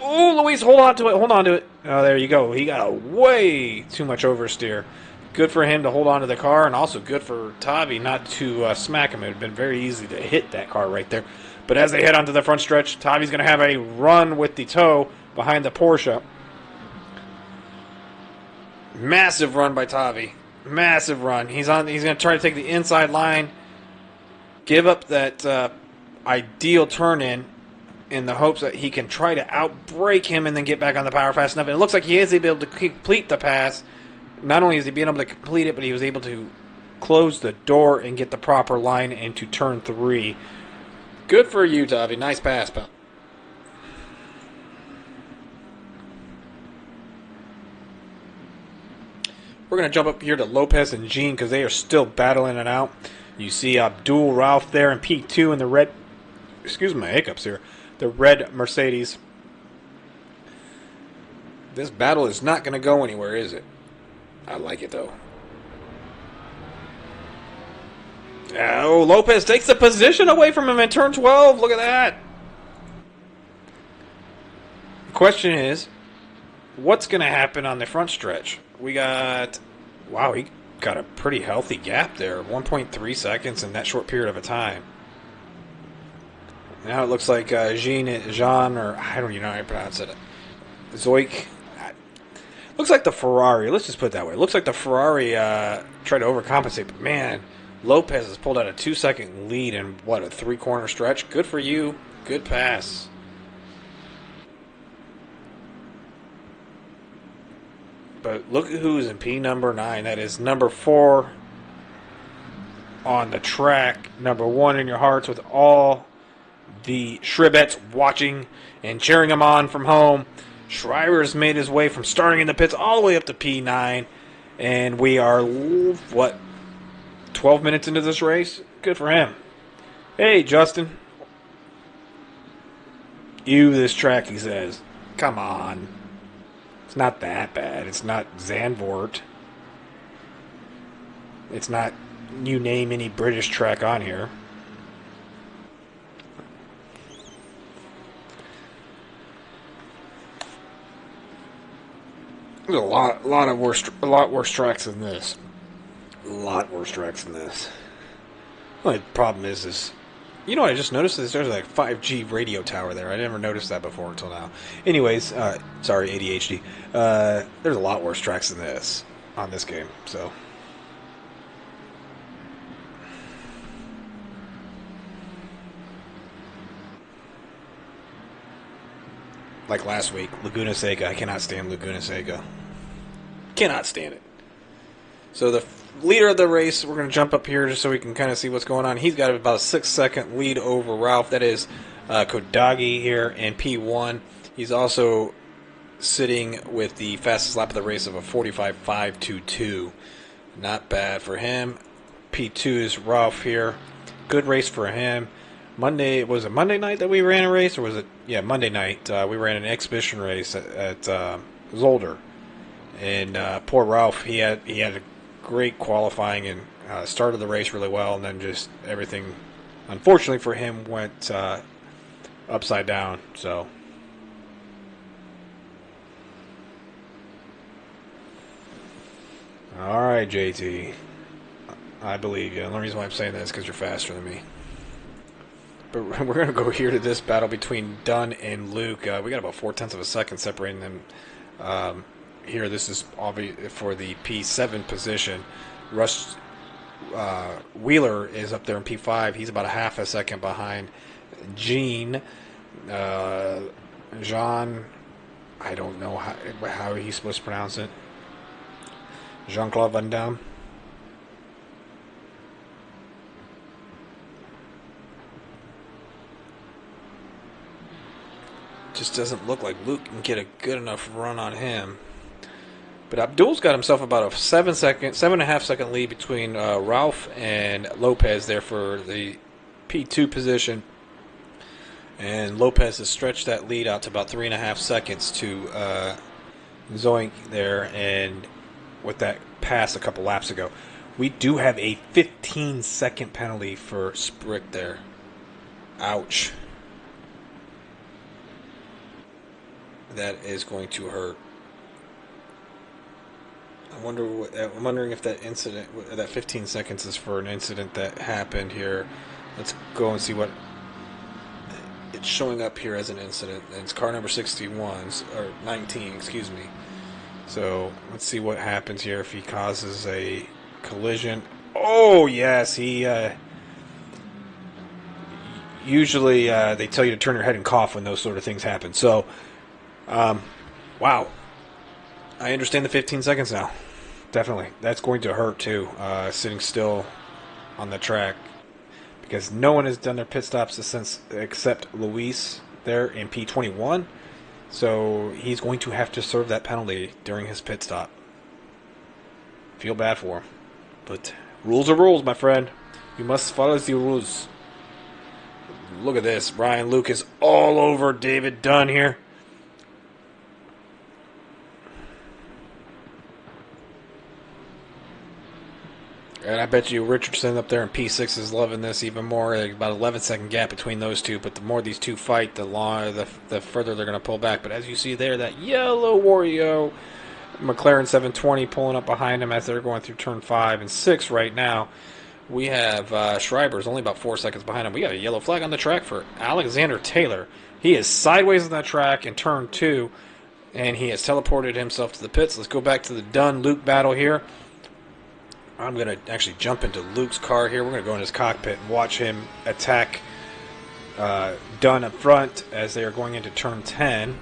Oh, Luis, hold on to it. Oh, there you go. He got a way too much oversteer. Good for him to hold on to the car, and also good for Tavi not to smack him. It would have been very easy to hit that car right there. But as they head onto the front stretch, Tavi's going to have a run with the toe behind the Porsche. Massive run by Tavi. Massive run. He's going to try to take the inside line, give up that ideal turn in the hopes that he can try to outbrake him and then get back on the power fast enough. And it looks like he is able to complete the pass. Not only is he being able to complete it, but he was able to close the door and get the proper line into turn 3. Good for you, Tavi. Nice pass, pal. We're going to jump up here to Lopez and Gene because they are still battling it out. You see Abdul Ralph there in P2 in the red... Excuse my hiccups here. The red Mercedes. This battle is not going to go anywhere, is it? I like it, though. Oh, Lopez takes the position away from him in turn 12. Look at that. The question is, what's going to happen on the front stretch? We got... Wow, he got a pretty healthy gap there. 1.3 seconds in that short period of a time. Now it looks like Jean, or I don't even know how to pronounce it. Zoik. Looks like the Ferrari. Let's just put it that way. Looks like the Ferrari tried to overcompensate. But man, Lopez has pulled out a 2-second lead in, what, a 3-corner stretch? Good for you. Good pass. But look at who's in P number 9. That is number 4 on the track. Number 1 in your hearts, with all the Shribettes watching and cheering him on from home. Schreiber's made his way from starting in the pits all the way up to P9. And we are, what, 12 minutes into this race? Good for him. Hey, Justin. This track, he says. Come on. It's not that bad. It's not Zandvoort. It's not, you name any British track on here. There's a lot worse tracks than this. A lot worse tracks than this. The only problem is you know what I just noticed? There's like a 5G radio tower there. I never noticed that before until now. Anyways, sorry, ADHD. There's a lot worse tracks than this on this game, so. like last week, Laguna Seca. I cannot stand Laguna Seca. Cannot stand it. So the leader of the race, we're going to jump up here just so we can kind of see what's going on. He's got about a 6-second lead over Ralph. That is Kodagi here in P1. He's also sitting with the fastest lap of the race of a 45.522. Not bad for him. P2 is Ralph here. Good race for him. Was it Monday night that we ran a race, or was it? Yeah, Monday night. We ran an exhibition race at Zolder, and poor Ralph. He had a great qualifying and started the race really well, and then just everything, unfortunately for him, went upside down. So. All right, JT. I believe you. The only reason why I'm saying that is because you're faster than me. But we're going to go here to this battle between Dunn and Luke. We got about 0.4 of a second separating them here. This is obvious for the P7 position. Rush Wheeler is up there in P5. He's about a half a second behind Jean. Jean, I don't know how he's supposed to pronounce it. Jean-Claude Van Damme. Just doesn't look like Luke can get a good enough run on him. But Abdul's got himself about a 7.5 second lead between Ralph and Lopez there for the P2 position. And Lopez has stretched that lead out to about 3.5 seconds to Zoink there, and with that pass a couple laps ago. We do have a 15-second penalty for Sprick there. Ouch. That is going to hurt. I'm wondering if that incident, that 15 seconds is for an incident that happened here. Let's go and see what it's showing up here as an incident. And it's car number 61, or 19, excuse me. So let's see what happens here if he causes a collision. Oh, yes, he... usually they tell you to turn your head and cough when those sort of things happen. So... wow. I understand the 15 seconds now. Definitely. That's going to hurt too, sitting still on the track. Because no one has done their pit stops since except Luis there in P21. So he's going to have to serve that penalty during his pit stop. Feel bad for him. But rules are rules, my friend. You must follow the rules. Look at this. Brian Luke is all over David Dunn here. And I bet you Richardson up there in P6 is loving this even more. About 11-second gap between those two. But the more these two fight, the further they're going to pull back. But as you see there, that yellow Wario McLaren 720 pulling up behind him as they're going through turn 5 and 6 right now. We have Schreiber's only about 4 seconds behind him. We got a yellow flag on the track for Alexander Taylor. He is sideways on that track in turn 2. And he has teleported himself to the pits. Let's go back to the Dunn-Luke battle here. I'm going to actually jump into Luke's car here. We're going to go in his cockpit and watch him attack Dunn up front as they are going into turn 10.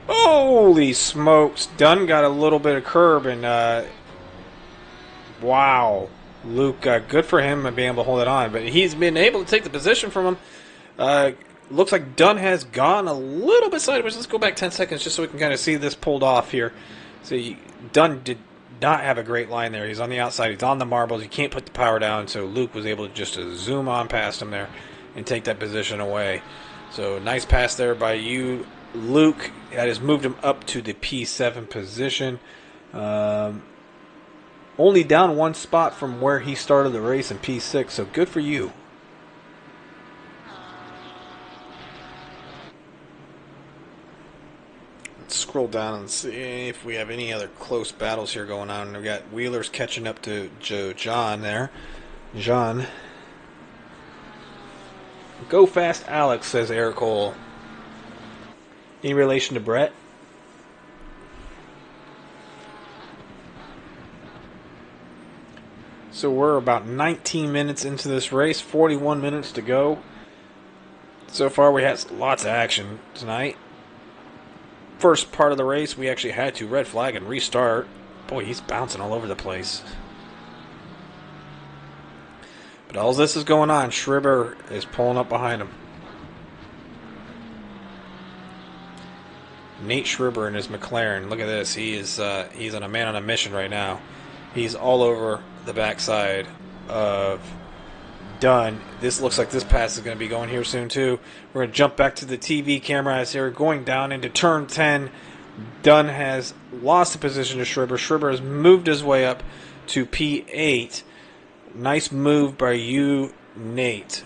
Holy smokes. Dunn got a little bit of curb and wow. Luke, good for him being able to hold it on. But he's been able to take the position from him. Looks like Dunn has gone a little bit sideways. Let's go back 10 seconds just so we can kind of see this pulled off here. So Dunn did not have a great line there. He's on the outside. He's on the marbles. You can't put the power down. So Luke was able to just zoom on past him there and take that position away. So nice pass there by you, Luke. That has moved him up to the P7 position. Only down one spot from where he started the race in P6. So good for you. Scroll down and see if we have any other close battles here going on. We've got Wheeler's catching up to John there. John. Go fast, Alex, says Eric Cole. Any relation to Brett? So we're about 19 minutes into this race, 41 minutes to go. So far, we had lots of action tonight. First part of the race, we actually had to red flag and restart. Boy, he's bouncing all over the place. But all this is going on, Schreiber is pulling up behind him. Nate Schreiber in his McLaren. Look at this. He's on a man on a mission right now. He's all over the backside of Dunn. This looks like this pass is going to be going here soon too. We're going to jump back to the TV camera as they're going down into turn 10. Dunn has lost the position to Schreiber. Schreiber has moved his way up to P8. Nice move by you, Nate.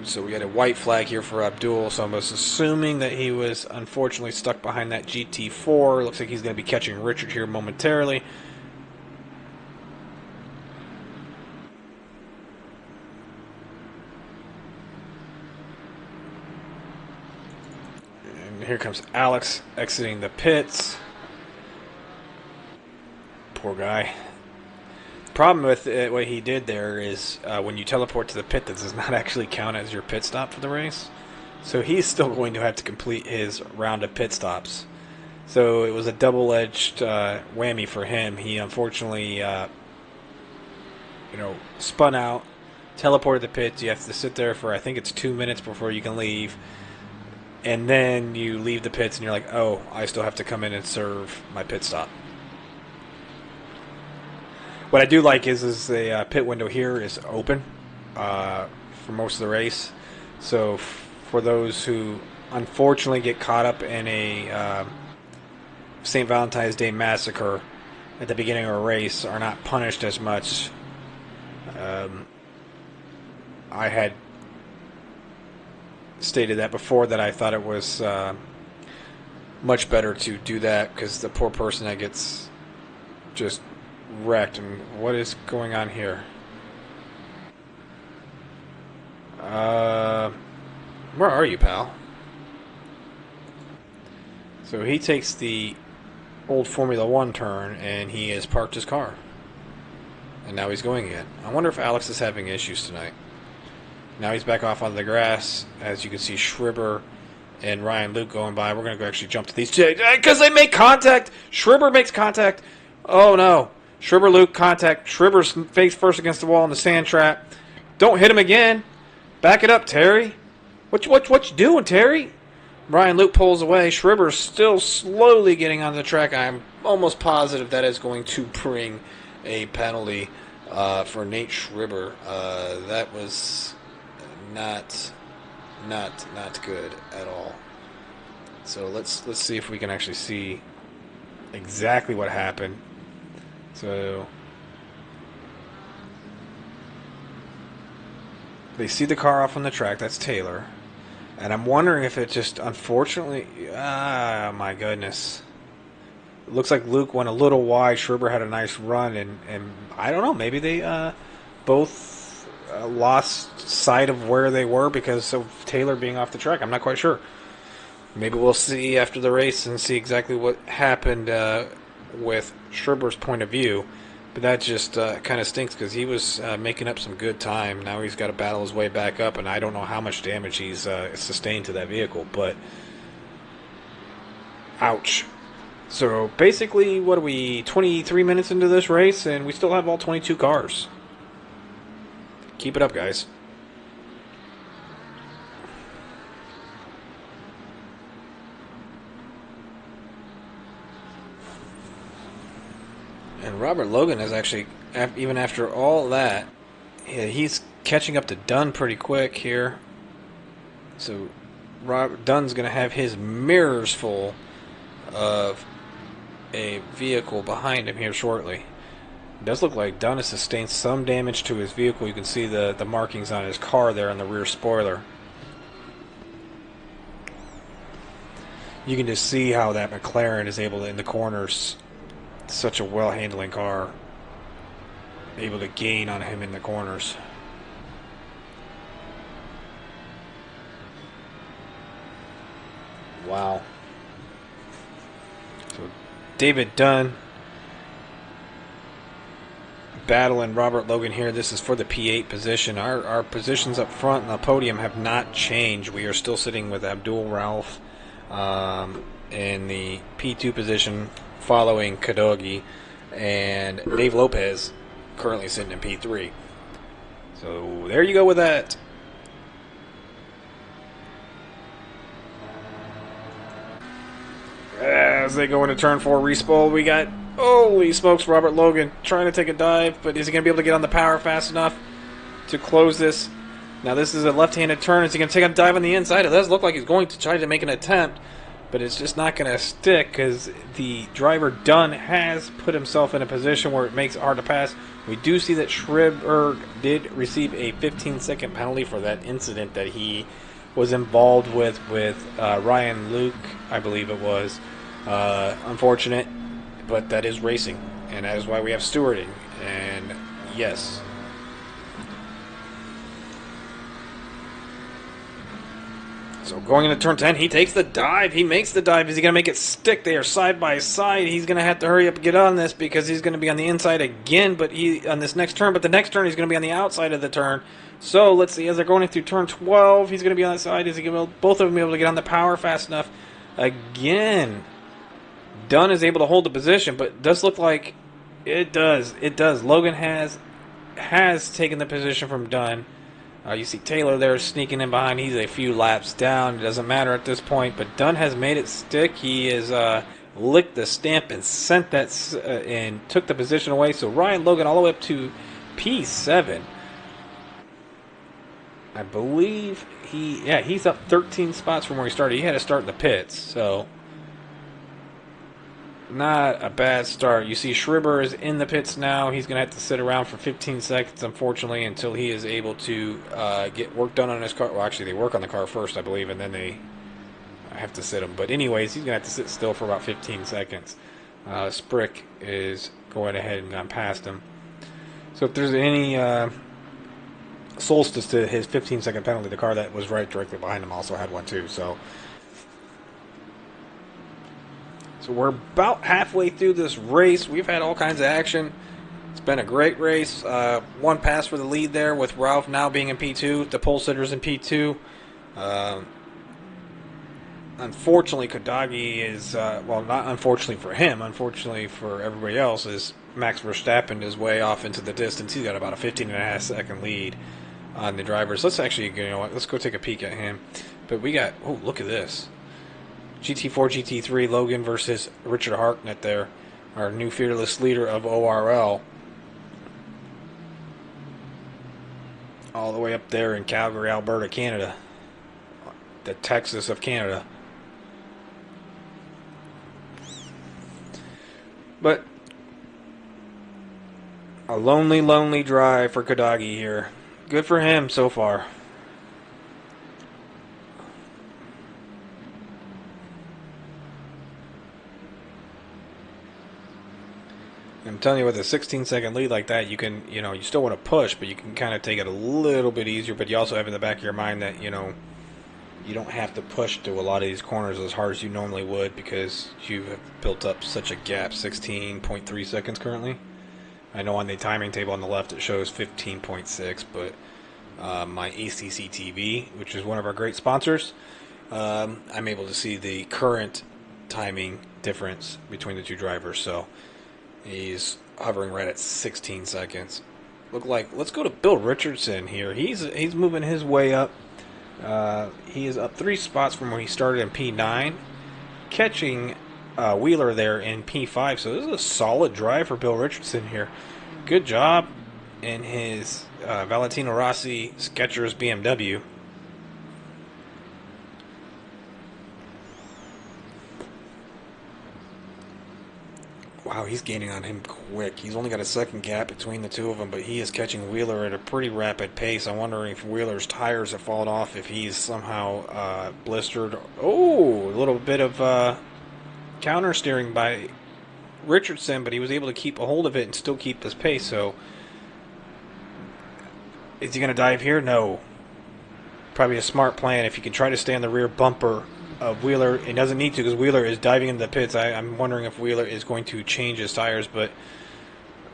So we got a white flag here for Abdul. So I'm assuming that he was unfortunately stuck behind that GT4. Looks like he's going to be catching Richard here momentarily. And here comes Alex exiting the pits. Poor guy. Problem with what he did there is when you teleport to the pit, that does not actually count as your pit stop for the race. So he's still going to have to complete his round of pit stops. So it was a double-edged whammy for him. He unfortunately, spun out, teleported the pits. You have to sit there for, I think it's 2 minutes before you can leave. And then you leave the pits and you're like, oh, I still have to come in and serve my pit stop. What I do like is the pit window here is open for most of the race. So for those who unfortunately get caught up in a St. Valentine's Day massacre at the beginning of a race are not punished as much. I had stated that before, that I thought it was much better to do that because the poor person that gets just wrecked. And what is going on here? Where are you, pal? So he takes the old Formula One turn and he has parked his car. And now he's going again. I wonder if Alex is having issues tonight. Now he's back off on the grass. As you can see, Schreiber and Ryan Luke going by. We're going to go actually jump to these two because they make contact. Schreiber makes contact. Oh no. Schreiber, Luke, contact. Schreiber's face first against the wall in the sand trap. Don't hit him again. Back it up, Terry. What you doing, Terry? Ryan Luke pulls away. Schreiber's still slowly getting on the track. I'm almost positive that is going to bring a penalty for Nate Schreiber. That was not good at all. So let's see if we can actually see exactly what happened. So they see the car off on the track. That's Taylor. And I'm wondering if it just, unfortunately, my goodness. It looks like Luke went a little wide. Schreiber had a nice run. And I don't know, maybe they both lost sight of where they were because of Taylor being off the track. I'm not quite sure. Maybe we'll see after the race and see exactly what happened with Schreiber's point of view, but that just kind of stinks because he was making up some good time. Now he's got to battle his way back up, and I don't know how much damage he's sustained to that vehicle, but ouch. So basically, what are we, 23 minutes into this race, and we still have all 22 cars. Keep it up, guys. And Robert Logan is actually, even after all that, he's catching up to Dunn pretty quick here. So Dunn's going to have his mirrors full of a vehicle behind him here shortly. It does look like Dunn has sustained some damage to his vehicle. You can see the markings on his car there on the rear spoiler. You can just see how that McLaren is able to, in the corners, such a well-handling car, able to gain on him in the corners. Wow. So David Dunn battling Robert Logan here. This is for the P8 position. Our positions up front on the podium have not changed. We are still sitting with Abdul Ralph in the P2 position, following Kadogi, and Dave Lopez currently sitting in P3. So there you go with that. As they go into turn 4 respool, we got, holy smokes, Robert Logan trying to take a dive, but is he going to be able to get on the power fast enough to close this? Now this is a left-handed turn. Is he going to take a dive on the inside? It does look like he's going to try to make an attempt, but it's just not going to stick because the driver Dunn has put himself in a position where it makes it hard to pass. We do see that Schreiber did receive a 15-second penalty for that incident that he was involved with Ryan Luke, I believe it was. Unfortunate, but that is racing, and that is why we have stewarding. And yes, so going into turn 10, he takes the dive. He makes the dive. Is he going to make it stick? They are side by side. He's going to have to hurry up and get on this because he's going to be on the inside again, but he on this next turn. But the next turn, he's going to be on the outside of the turn. So let's see. As they're going through turn 12, he's going to be on the side. Is he going to both of them be able to get on the power fast enough? Again, Dunn is able to hold the position, but it does look like it does. It does. Logan has taken the position from Dunn. You see Taylor there sneaking in behind. He's a few laps down. It doesn't matter at this point, but Dunn has made it stick. He has licked the stamp and sent that and took the position away. So Ryan Logan all the way up to P7. I believe he's up 13 spots from where he started. He had to start in the pits, so not a bad start. You see Schreiber is in the pits now. He's going to have to sit around for 15 seconds, unfortunately, until he is able to get work done on his car. Well, actually, they work on the car first, I believe, and then they have to sit him. But anyways, he's going to have to sit still for about 15 seconds. Sprick is going ahead and gone past him. So if there's any solstice to his 15-second penalty, the car that was right directly behind him also had one too. So we're about halfway through this race. We've had all kinds of action. It's been a great race. One pass for the lead there with Ralph now being in P2. The pole sitters in P2. Unfortunately, Kodagi is, well, not unfortunately for him, unfortunately for everybody else, is Max Verstappen is way off into the distance. He's got about a 15.5 second lead on the drivers. Let's actually, you know what, let's go take a peek at him. But we got, oh, look at this. GT4, GT3, Logan versus Richard Harknett there, our new fearless leader of ORL. All the way up there in Calgary, Alberta, Canada. The Texas of Canada. But a lonely, lonely drive for Kodagi here. Good for him so far. I'm telling you, with a 16-second lead like that, you can, you know, you still want to push, but you can kind of take it a little bit easier. But you also have in the back of your mind that, you know, you don't have to push through a lot of these corners as hard as you normally would because you have built up such a gap. 16.3 seconds currently. I know on the timing table on the left it shows 15.6, but my ACC TV, which is one of our great sponsors, I'm able to see the current timing difference between the two drivers. So he's hovering right at 16 seconds. Let's go to Bill Richardson here. He's moving his way up. He is up 3 spots from where he started in P9, catching Wheeler there in P5. So this is a solid drive for Bill Richardson here. Good job in his Valentino Rossi Skechers BMW. Wow, he's gaining on him quick. He's only got a second gap between the two of them, but he is catching Wheeler at a pretty rapid pace. I'm wondering if Wheeler's tires have fallen off, if he's somehow blistered. Oh, a little bit of counter steering by Richardson, but he was able to keep a hold of it and still keep his pace. So is he going to dive here? No. Probably a smart plan if you can try to stay on the rear bumper of Wheeler. It doesn't need to because Wheeler is diving into the pits. I'm wondering if Wheeler is going to change his tires, but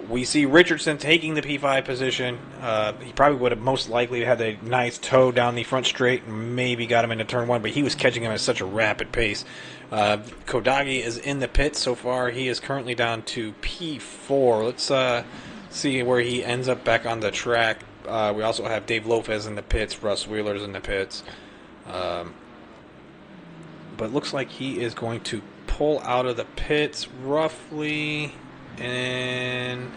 We see Richardson taking the P5 position. He probably would have most likely had a nice toe down the front straight and maybe got him into turn one, but he was catching him at such a rapid pace. Kodagi is in the pits so far. He is currently down to P4. Let's see where he ends up back on the track. We also have Dave Lopez in the pits. Russ Wheeler's in the pits. But it looks like he is going to pull out of the pits roughly... And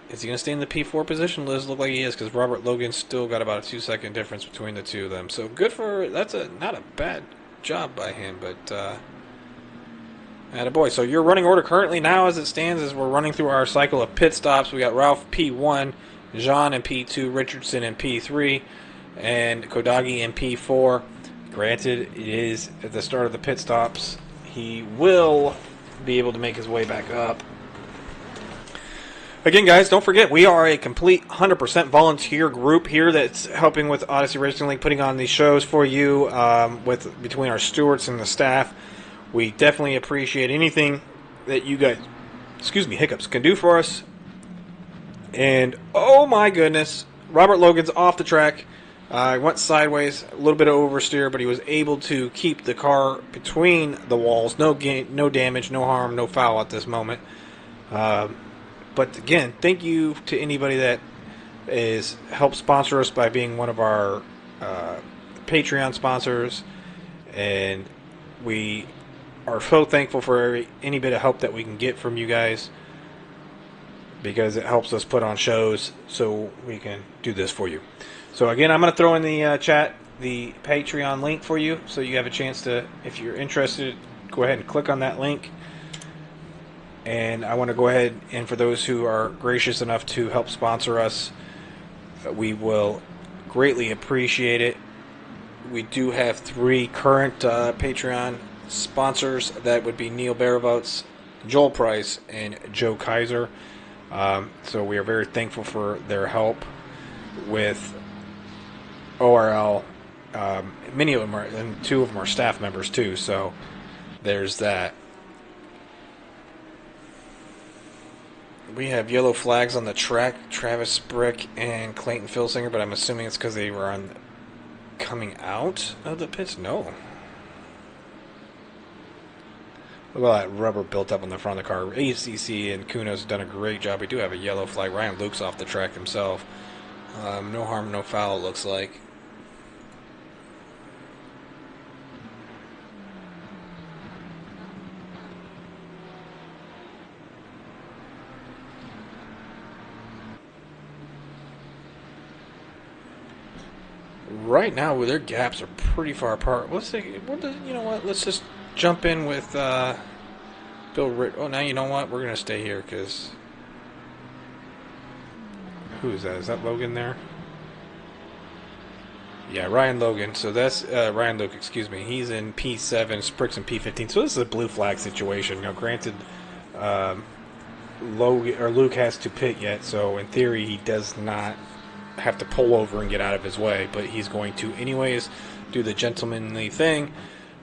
is he going to stay in the P4 position? Does look like he is, because Robert Logan's still got about a 2-second difference between the two of them. So good for, that's not a bad job by him, but attaboy. So your running order currently now as it stands is we're running through our cycle of pit stops. We got Ralph P1, Jean in P2, Richardson in P3, and Kodagi in P4. Granted, it is at the start of the pit stops. He will be able to make his way back up. Again, guys, don't forget, we are a complete 100% volunteer group here that's helping with Odyssey Racing League, putting on these shows for you between our stewards and the staff. We definitely appreciate anything that you guys, hiccups, can do for us. And, oh my goodness, Robert Logan's off the track. Went sideways, a little bit of oversteer, but he was able to keep the car between the walls. No damage, no harm, no foul at this moment. But again, thank you to anybody that is helped sponsor us by being one of our Patreon sponsors. And we are so thankful for any bit of help that we can get from you guys, because it helps us put on shows so we can do this for you. So again, I'm going to throw in the chat the Patreon link for you, so you have a chance to, if you're interested, go ahead and click on that link. And I want to go ahead, and for those who are gracious enough to help sponsor us, we will greatly appreciate it. We do have 3 current Patreon sponsors. That would be Neil Baravots, Joel Price, and Joe Kaiser. So we are very thankful for their help with ORL. Many of them are, and 2 of them are staff members too, so there's that. We have yellow flags on the track, Travis Brick and Clayton Filsinger, but I'm assuming it's because they were coming out of the pits. No. Look at all that rubber built up on the front of the car. ACC and Kuno's done a great job. We do have a yellow flag. Ryan Luke's off the track himself. No harm, no foul, it looks like. Right now, their gaps are pretty far apart. Let's see. You know what? Let's just jump in with Bill Ritt. Oh, now you know what? We're gonna stay here because who is that? Is that Logan there? Yeah, Ryan Logan. So that's Ryan Luke. Excuse me. He's in P7. Spricks in P15. So this is a blue flag situation. Now, granted, Luke has to pit yet. So in theory, he does not have to pull over and get out of his way, but he's going to anyways do the gentlemanly thing.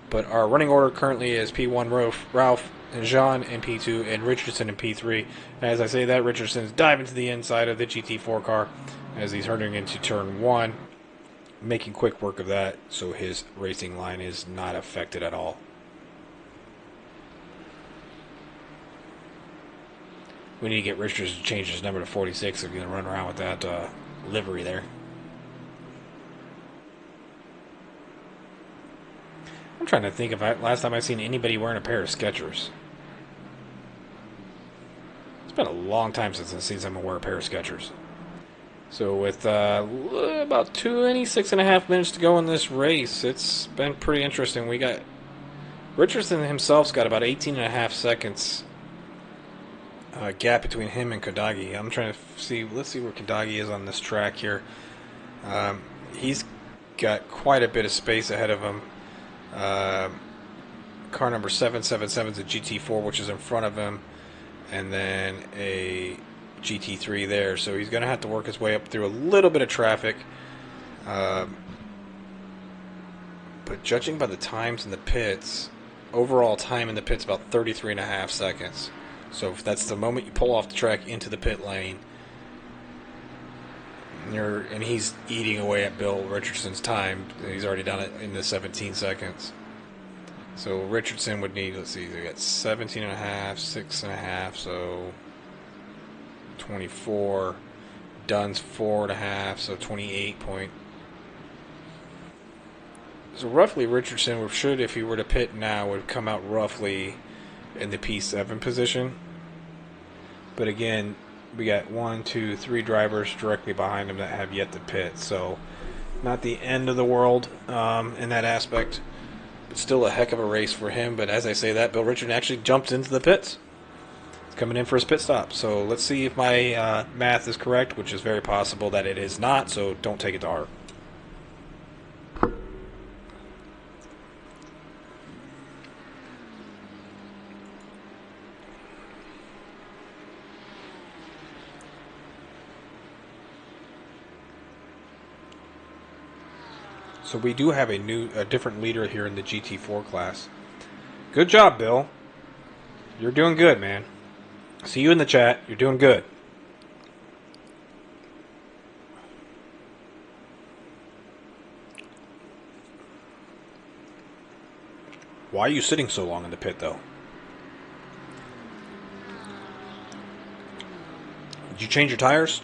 But our running order currently is P1 Ralph and Jean in P2 and Richardson in P3. As I say that, Richardson's diving to the inside of the GT4 car as he's turning into turn 1, making quick work of that, so his racing line is not affected at all. We need to get Richardson to change his number to 46 if we're going to run around with that livery there. I'm trying to think if last time I've seen anybody wearing a pair of Skechers. It's been a long time since I've seen someone wear a pair of Skechers. So with about 26.5 minutes to go in this race, it's been pretty interesting. We got Richardson himself's got about 18.5 seconds gap between him and Kodagi. I'm trying to see. Let's see where Kodagi is on this track here. He's got quite a bit of space ahead of him. Car number 777 is a GT4, which is in front of him, and then a GT3 there. So he's going to have to work his way up through a little bit of traffic. But judging by the times in the pits, overall time in the pit's about 33.5 seconds. So if that's the moment you pull off the track into the pit lane, and he's eating away at Bill Richardson's time. He's already done it in the 17 seconds. So Richardson would need, let's see, they got 17.5, 6.5, so 24. Dunn's 4.5, so 28 point. So roughly Richardson should, if he were to pit now, would come out roughly in the P7 position. But again, we got 1, 2, 3 drivers directly behind him that have yet to pit. So not the end of the world in that aspect. But still a heck of a race for him. But as I say that, Bill Richardson actually jumps into the pits. He's coming in for his pit stop. So let's see if my math is correct, which is very possible that it is not. So don't take it to heart. So we do have a different leader here in the GT4 class. Good job, Bill. You're doing good, man. See you in the chat. You're doing good. Why are you sitting so long in the pit, though? Did you change your tires?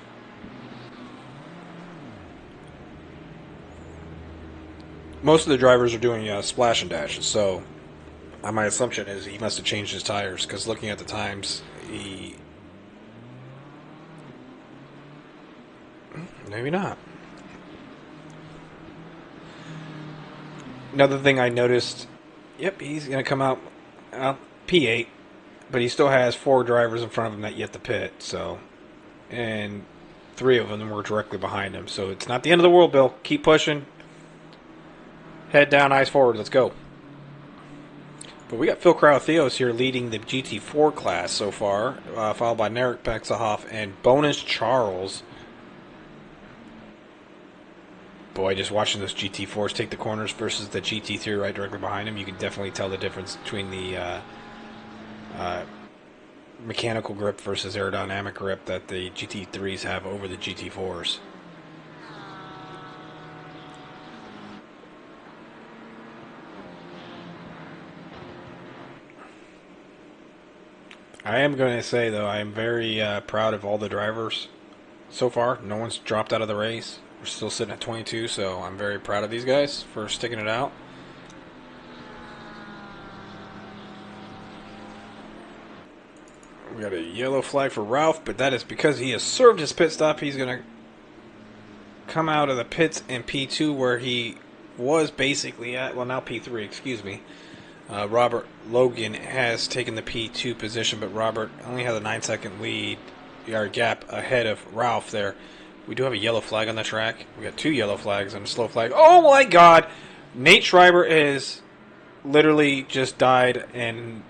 Most of the drivers are doing splash and dashes, so my assumption is he must have changed his tires, because looking at the times, maybe not. Another thing I noticed, yep, he's going to come out P8, but he still has 4 drivers in front of him that yet to pit, so, and 3 of them were directly behind him, so it's not the end of the world, Bill. Keep pushing. Head down, eyes forward. Let's go. But we got Phil Crowtheos here leading the GT4 class so far, followed by Narek Pexahoff and Bonus Charles. Boy, just watching those GT4s take the corners versus the GT3 right directly behind him, you can definitely tell the difference between the mechanical grip versus aerodynamic grip that the GT3s have over the GT4s. I am going to say, though, I am very proud of all the drivers so far. No one's dropped out of the race. We're still sitting at 22, so I'm very proud of these guys for sticking it out. We got a yellow flag for Ralph, but that is because he has served his pit stop. He's going to come out of the pits in P2 where he was basically at, well, now P3, excuse me. Robert Logan has taken the P2 position, but Robert only has a 9-second lead, or gap ahead of Ralph there. We do have a yellow flag on the track. We got 2 yellow flags and a slow flag. Oh my God! Nate Schreiber is literally just died, and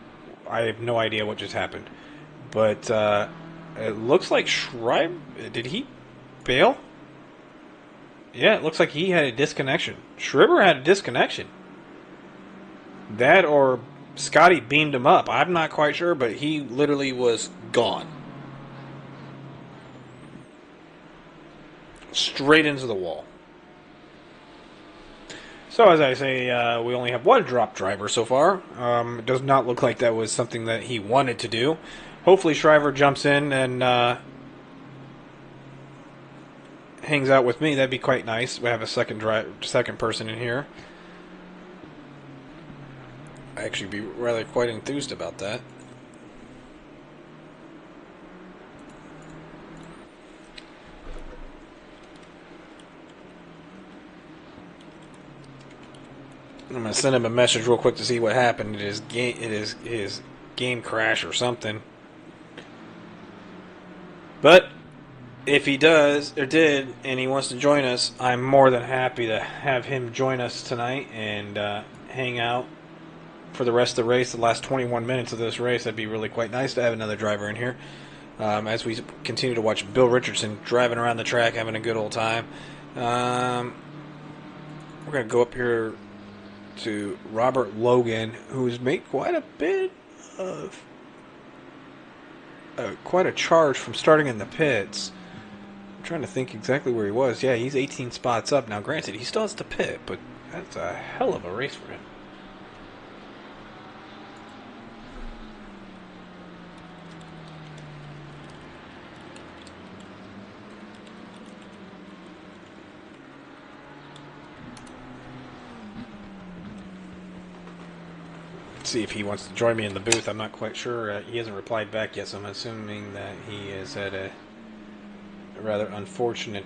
I have no idea what just happened. But it looks like Schreiber, did he bail? Yeah, it looks like he had a disconnection. Schreiber had a disconnection. That or Scotty beamed him up. I'm not quite sure, but he literally was gone. Straight into the wall. So, as I say, we only have 1 drop driver so far. It does not look like that was something that he wanted to do. Hopefully Shriver jumps in and hangs out with me. That'd be quite nice. We have a second person in here. I actually be rather quite enthused about that. I'm gonna send him a message real quick to see what happened. It is his game crash or something. But if he does or did, and he wants to join us, I'm more than happy to have him join us tonight and hang out for the rest of the race, the last 21 minutes of this race. That'd be really quite nice to have another driver in here as we continue to watch Bill Richardson driving around the track, having a good old time. We're going to go up here to Robert Logan, who's made quite a bit of quite a charge from starting in the pits. I'm trying to think exactly where he was. Yeah, he's 18 spots up. Now, granted, he still has to pit, but that's a hell of a race for him. See if he wants to join me in the booth. I'm not quite sure. He hasn't replied back yet, so I'm assuming that he has had a rather unfortunate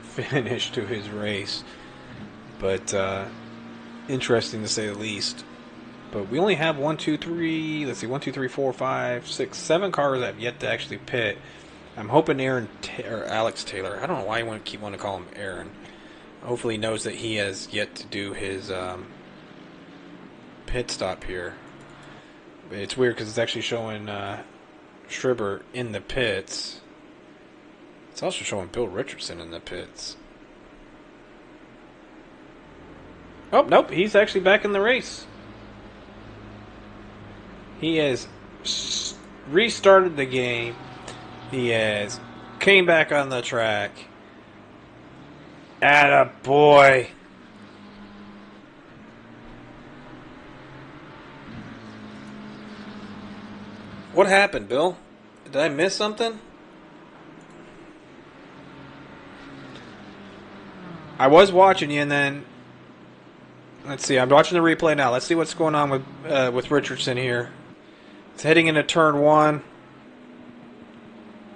finish to his race. But interesting to say the least. But we only have 1, 2, 3, let's see, 1, 2, 3, 4, 5, 6, 7 cars that have yet to actually pit. I'm hoping or Alex Taylor, I don't know why I keep wanting to call him Aaron. Hopefully he knows that he has yet to do his pit stop here. It's weird because it's actually showing Schreiber in the pits. It's also showing Bill Richardson in the pits. Oh, nope, he's actually back in the race. He has restarted the game. He has came back on the track. Atta boy. What happened, Bill? Did I miss something? I was watching you, and then let's see. I'm watching the replay now. Let's see what's going on with Richardson here. It's heading into turn 1.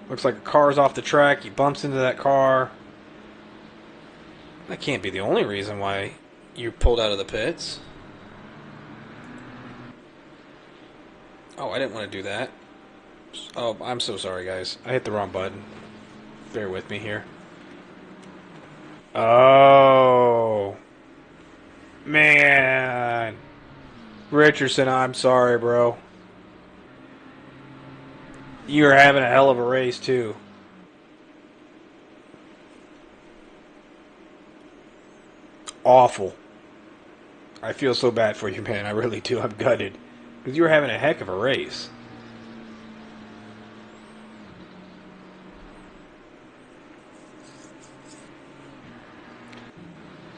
Looks like a car's off the track. He bumps into that car. That can't be the only reason why you pulled out of the pits. Oh, I didn't want to do that. Oh, I'm so sorry, guys. I hit the wrong button. Bear with me here. Oh. Man. Richardson, I'm sorry, bro. You're having a hell of a race, too. Awful. I feel so bad for you, man. I really do. I'm gutted. Because you were having a heck of a race.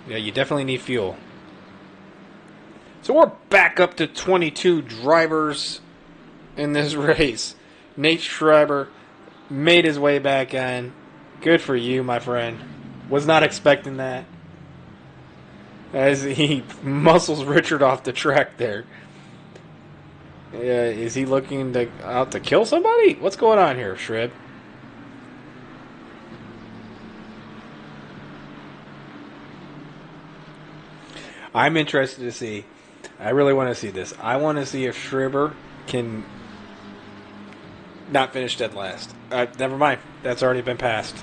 Yeah, you definitely need fuel. So we're back up to 22 drivers in this race. Nate Schreiber made his way back in. Good for you, my friend. Was not expecting that. As he muscles Richard off the track there. Is he looking out to kill somebody? What's going on here, Shrib? I'm interested to see. I really want to see this. I want to see if Schreiber can not finish dead last. Never mind. That's already been passed.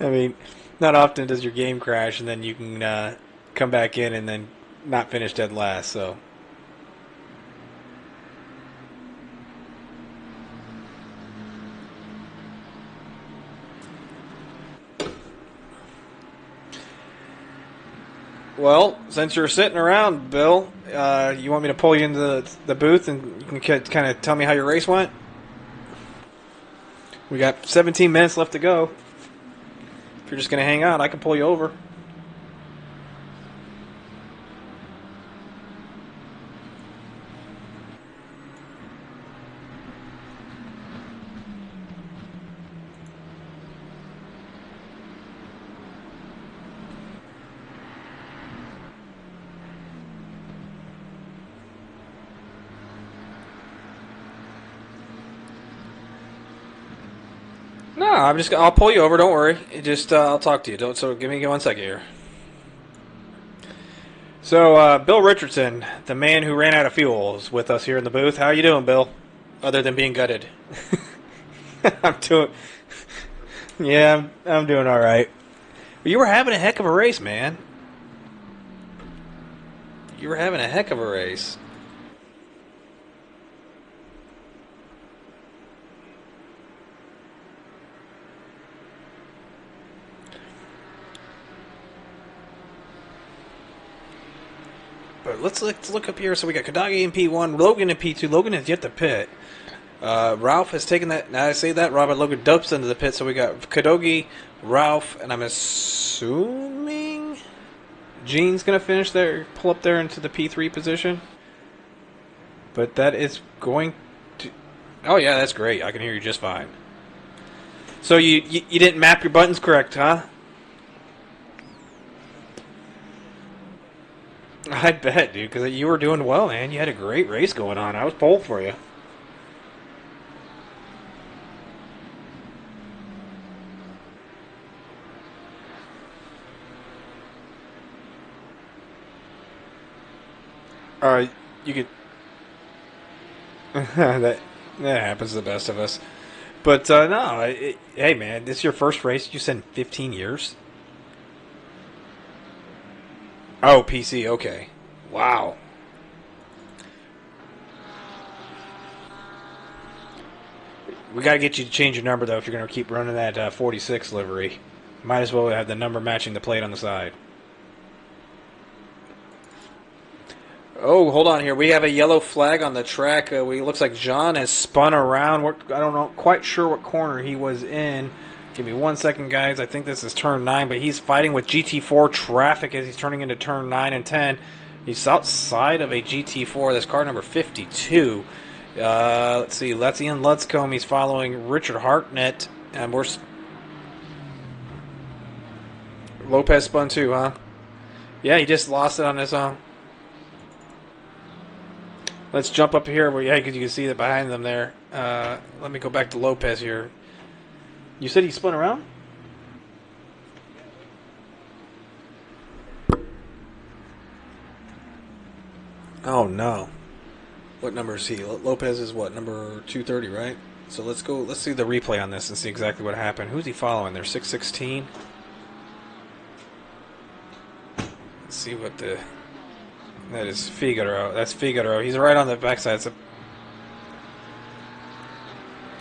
I mean, not often does your game crash and then you can come back in and then not finish dead last. So. Well, since you're sitting around, Bill, you want me to pull you into the booth and you can kind of tell me how your race went? We got 17 minutes left to go. If you're just going to hang out, I can pull you over. No, I'll pull you over. Don't worry. I'll talk to you. So give me 1 second here. So, Bill Richardson, the man who ran out of fuel, is with us here in the booth. How you doing, Bill? Other than being gutted. I'm doing all right. But you were having a heck of a race, man. You were having a heck of a race. But let's look up here. So we got Kadagi in P1, Logan in P2. Logan is yet to pit. Ralph has taken that. Now I say that, Robert Logan dumps into the pit. So we got Kadogi, Ralph, and I'm assuming Gene's going to finish there, pull up there into the P3 position. But that is going to... Oh, yeah, that's great. I can hear you just fine. So you didn't map your buttons correct, huh? I bet, dude, because you were doing well, man. You had a great race going on. I was pulling for you. You could... that happens to the best of us. But, no, hey, man, this is your first race you said in 15 years? Oh, PC, okay. Wow. We got to get you to change your number, though, if you're going to keep running that 46 livery. Might as well have the number matching the plate on the side. Oh, hold on here. We have a yellow flag on the track. It looks like John has spun around. I don't know, quite sure what corner he was in. Give me 1 second, guys. I think this is turn 9, but he's fighting with GT4 traffic as he's turning into turn 9 and 10. He's outside of a GT4. That's car number 52. Let's see. That's Ian Ludscombe. He's following Richard Hartnett. And Lopez spun too, huh? Yeah, he just lost it on his own. Let's jump up here. Yeah, because you can see that behind them there. Let me go back to Lopez here. You said he spun around? Oh, no. What number is he? Lopez is what? Number 230, right? So let's go. Let's see the replay on this and see exactly what happened. Who's he following there? 616? Let's see what the... That is Figaro. That's Figaro. He's right on the backside.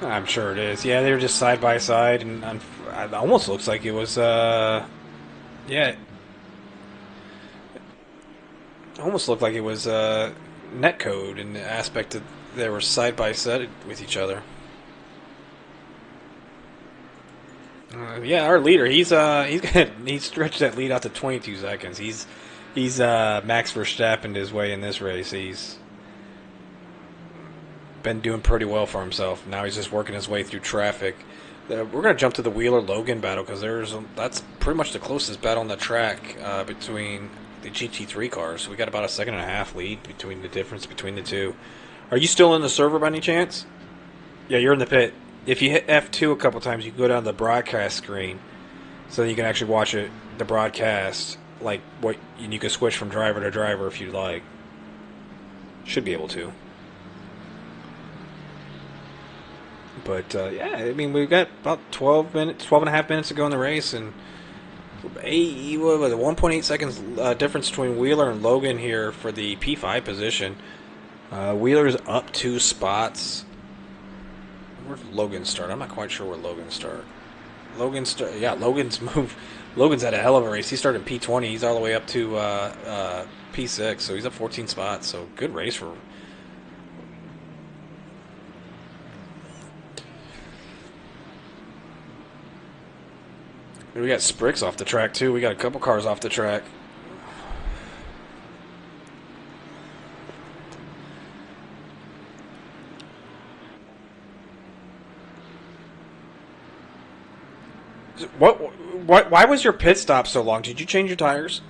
I'm sure it is. Yeah, they were just side by side, and it almost looks like it was. Yeah, it almost looked like it was netcode in the aspect that they were side by side with each other. Yeah, our leader. He's stretched that lead out to 22 seconds. He's Max Verstappen his way in this race. He's been doing pretty well for himself. Now he's just working his way through traffic. We're going to jump to the Wheeler-Logan battle because that's pretty much the closest battle on the track between the GT3 cars. We got about a second and a half lead between the difference between the two. Are you still in the server by any chance? Yeah, you're in the pit. If you hit F2 a couple times, you can go down to the broadcast screen so that you can actually watch the broadcast. Like and you can switch from driver to driver if you'd like. Should be able to. But yeah, I mean, we've got about 12 and a half minutes to go in the race, and 1.8 seconds difference between Wheeler and Logan here for the P5 position. Wheeler's up 2 spots. Where's Logan start? I'm not quite sure where Logan start. Yeah, Logan's moved. Logan's had a hell of a race. He started P20. He's all the way up to P6, so he's up 14 spots. So good race for him. We got Spricks off the track, too. We got a couple cars off the track. Why was your pit stop so long? Did you change your tires?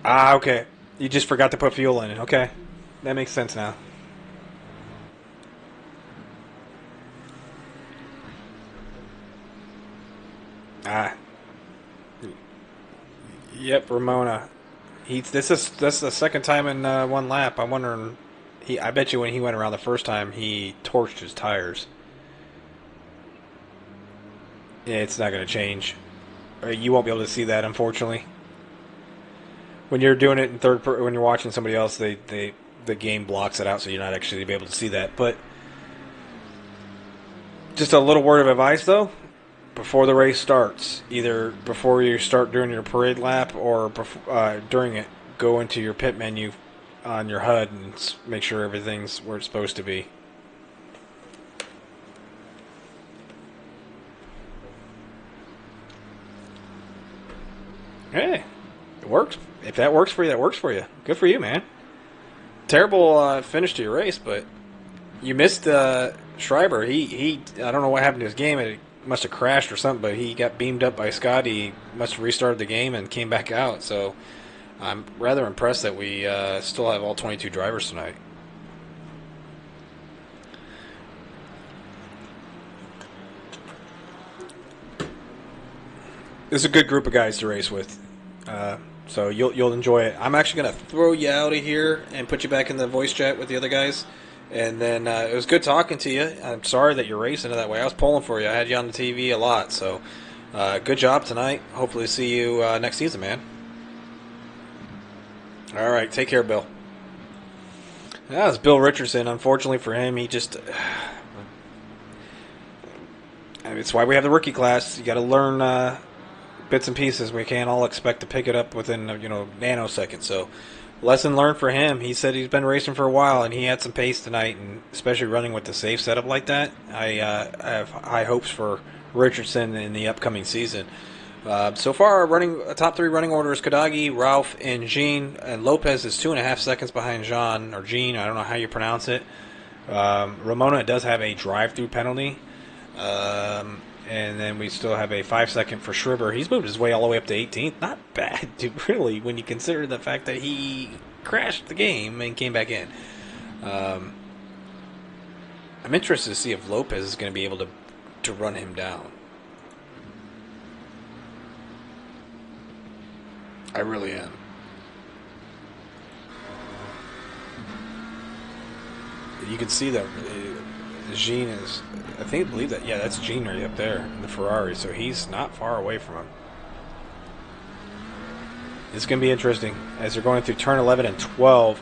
Ah, okay. You just forgot to put fuel in it. Okay. That makes sense now. Ah. Yep, Ramona. This is the second time in one lap. I'm wondering. I bet you when he went around the first time, he torched his tires. Yeah, it's not going to change. You won't be able to see that, unfortunately. When you're doing it in when you're watching somebody else, the game blocks it out, so you're not actually be able to see that. But just a little word of advice, though. Before the race starts, either before you start doing your parade lap or during it, go into your pit menu on your HUD and make sure everything's where it's supposed to be. Hey, it works. If that works for you, that works for you. Good for you, man. Terrible finish to your race, but you missed Schreiber. He I don't know what happened to his game. It must have crashed or something, but he got beamed up by Scott. He must have restarted the game and came back out. So I'm rather impressed that we still have all 22 drivers tonight. This is a good group of guys to race with, so you'll enjoy it. I'm actually going to throw you out of here and put you back in the voice chat with the other guys. And then it was good talking to you. I'm sorry that you're racing it that way. I was pulling for you. I had you on the TV a lot. So good job tonight. Hopefully see you next season, man. All right. Take care, Bill. That was Bill Richardson. Unfortunately for him, he just... it's why we have the rookie class. You got to learn bits and pieces. We can't all expect to pick it up within nanoseconds. So... lesson learned for him. He said he's been racing for a while, and he had some pace tonight, and especially running with the safe setup like that. I have high hopes for Richardson in the upcoming season. So far, a top 3 running order is Kodagi, Ralph, and Jean. And Lopez is 2.5 seconds behind Jean, or Jean, I don't know how you pronounce it. Ramona does have a drive-through penalty. And then we still have a 5-second for Schreiber. He's moved his way all the way up to 18th. Not bad, dude, really, when you consider the fact that he crashed the game and came back in. I'm interested to see if Lopez is going to be able to run him down. I really am. You can see that Jean is, I believe that, yeah, that's Jean right up there in the Ferrari, so he's not far away from him. It's going to be interesting as they're going through turn 11 and 12,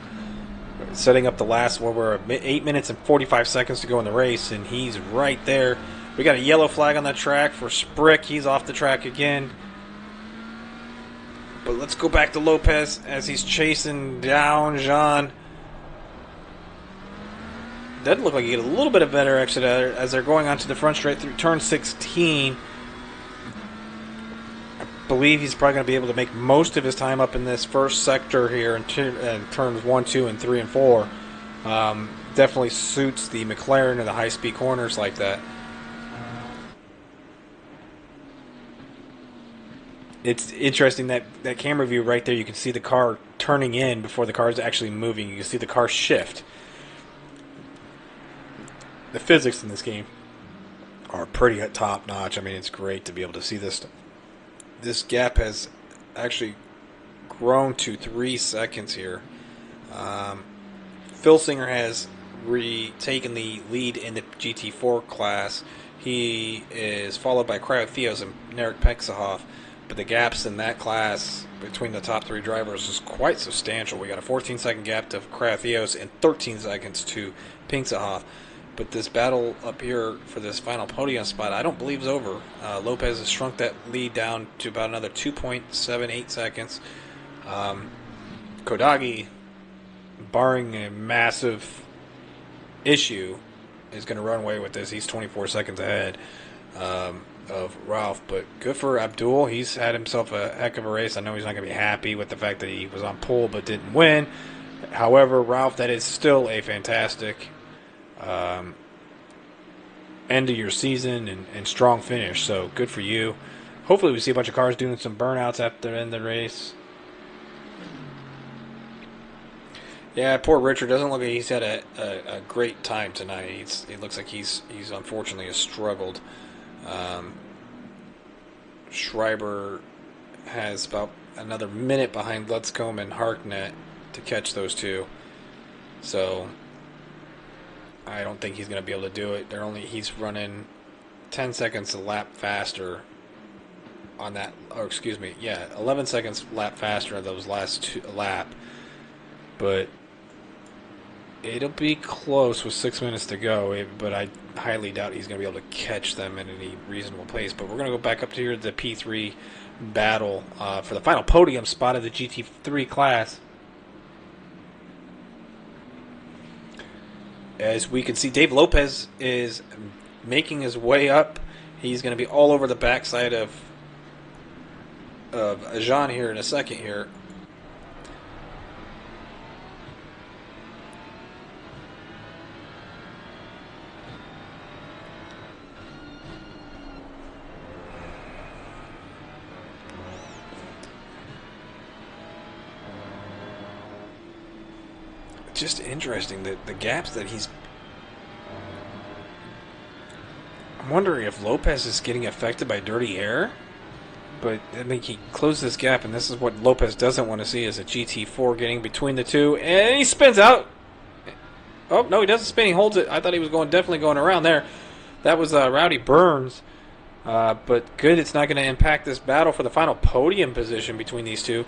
setting up the last one. We're 8 minutes and 45 seconds to go in the race, and he's right there. We got a yellow flag on the track for Sprick. He's off the track again. But let's go back to Lopez as he's chasing down Jean. Doesn't look like you get a little bit of better exit as they're going onto the front straight through turn 16. I believe he's probably going to be able to make most of his time up in this first sector here in turns 1, 2, and 3, and 4. Definitely suits the McLaren and the high-speed corners like that. It's interesting that camera view right there. You can see the car turning in before the car is actually moving. You can see the car shift. The physics in this game are pretty top notch. I mean, it's great to be able to see this. This gap has actually grown to 3 seconds here. Phil Singer has retaken the lead in the GT4 class. He is followed by Cryo-Theos and Narek Peksahoff. But the gaps in that class between the top 3 drivers is quite substantial. We got a 14-second gap to Cryo-Theos and 13 seconds to Peksahoff. But this battle up here for this final podium spot, I don't believe is over. Lopez has shrunk that lead down to about another 2.78 seconds. Kodagi, barring a massive issue, is going to run away with this. He's 24 seconds ahead of Ralph. But good for Abdul. He's had himself a heck of a race. I know he's not going to be happy with the fact that he was on pole but didn't win. However, Ralph, that is still a fantastic end of your season and strong finish, so good for you. Hopefully we see a bunch of cars doing some burnouts after the end of the race. Yeah, poor Richard doesn't look like he's had a great time tonight. It looks like he's unfortunately has struggled. Schreiber has about another minute behind Lutzcombe and Harknet to catch those two, so I don't think he's going to be able to do it. He's running 10 seconds a lap faster on that. Oh, excuse me. Yeah, 11 seconds lap faster on those last 2 lap. But it'll be close with 6 minutes to go. But I highly doubt he's going to be able to catch them at any reasonable pace. But we're going to go back up to here the P3 battle for the final podium spot of the GT3 class. as we can see, Dave Lopez is making his way up. He's going to be all over the backside of Jean here in a second here. Just interesting that the gaps that he's... I'm wondering if Lopez is getting affected by dirty air. But I think he closed this gap, and this is what Lopez doesn't want to see, is a GT4 getting between the two. And he spins out. Oh, no, he doesn't spin. He holds it. I thought he was definitely going around there. That was Rowdy Burns. But good, it's not going to impact this battle for the final podium position between these two,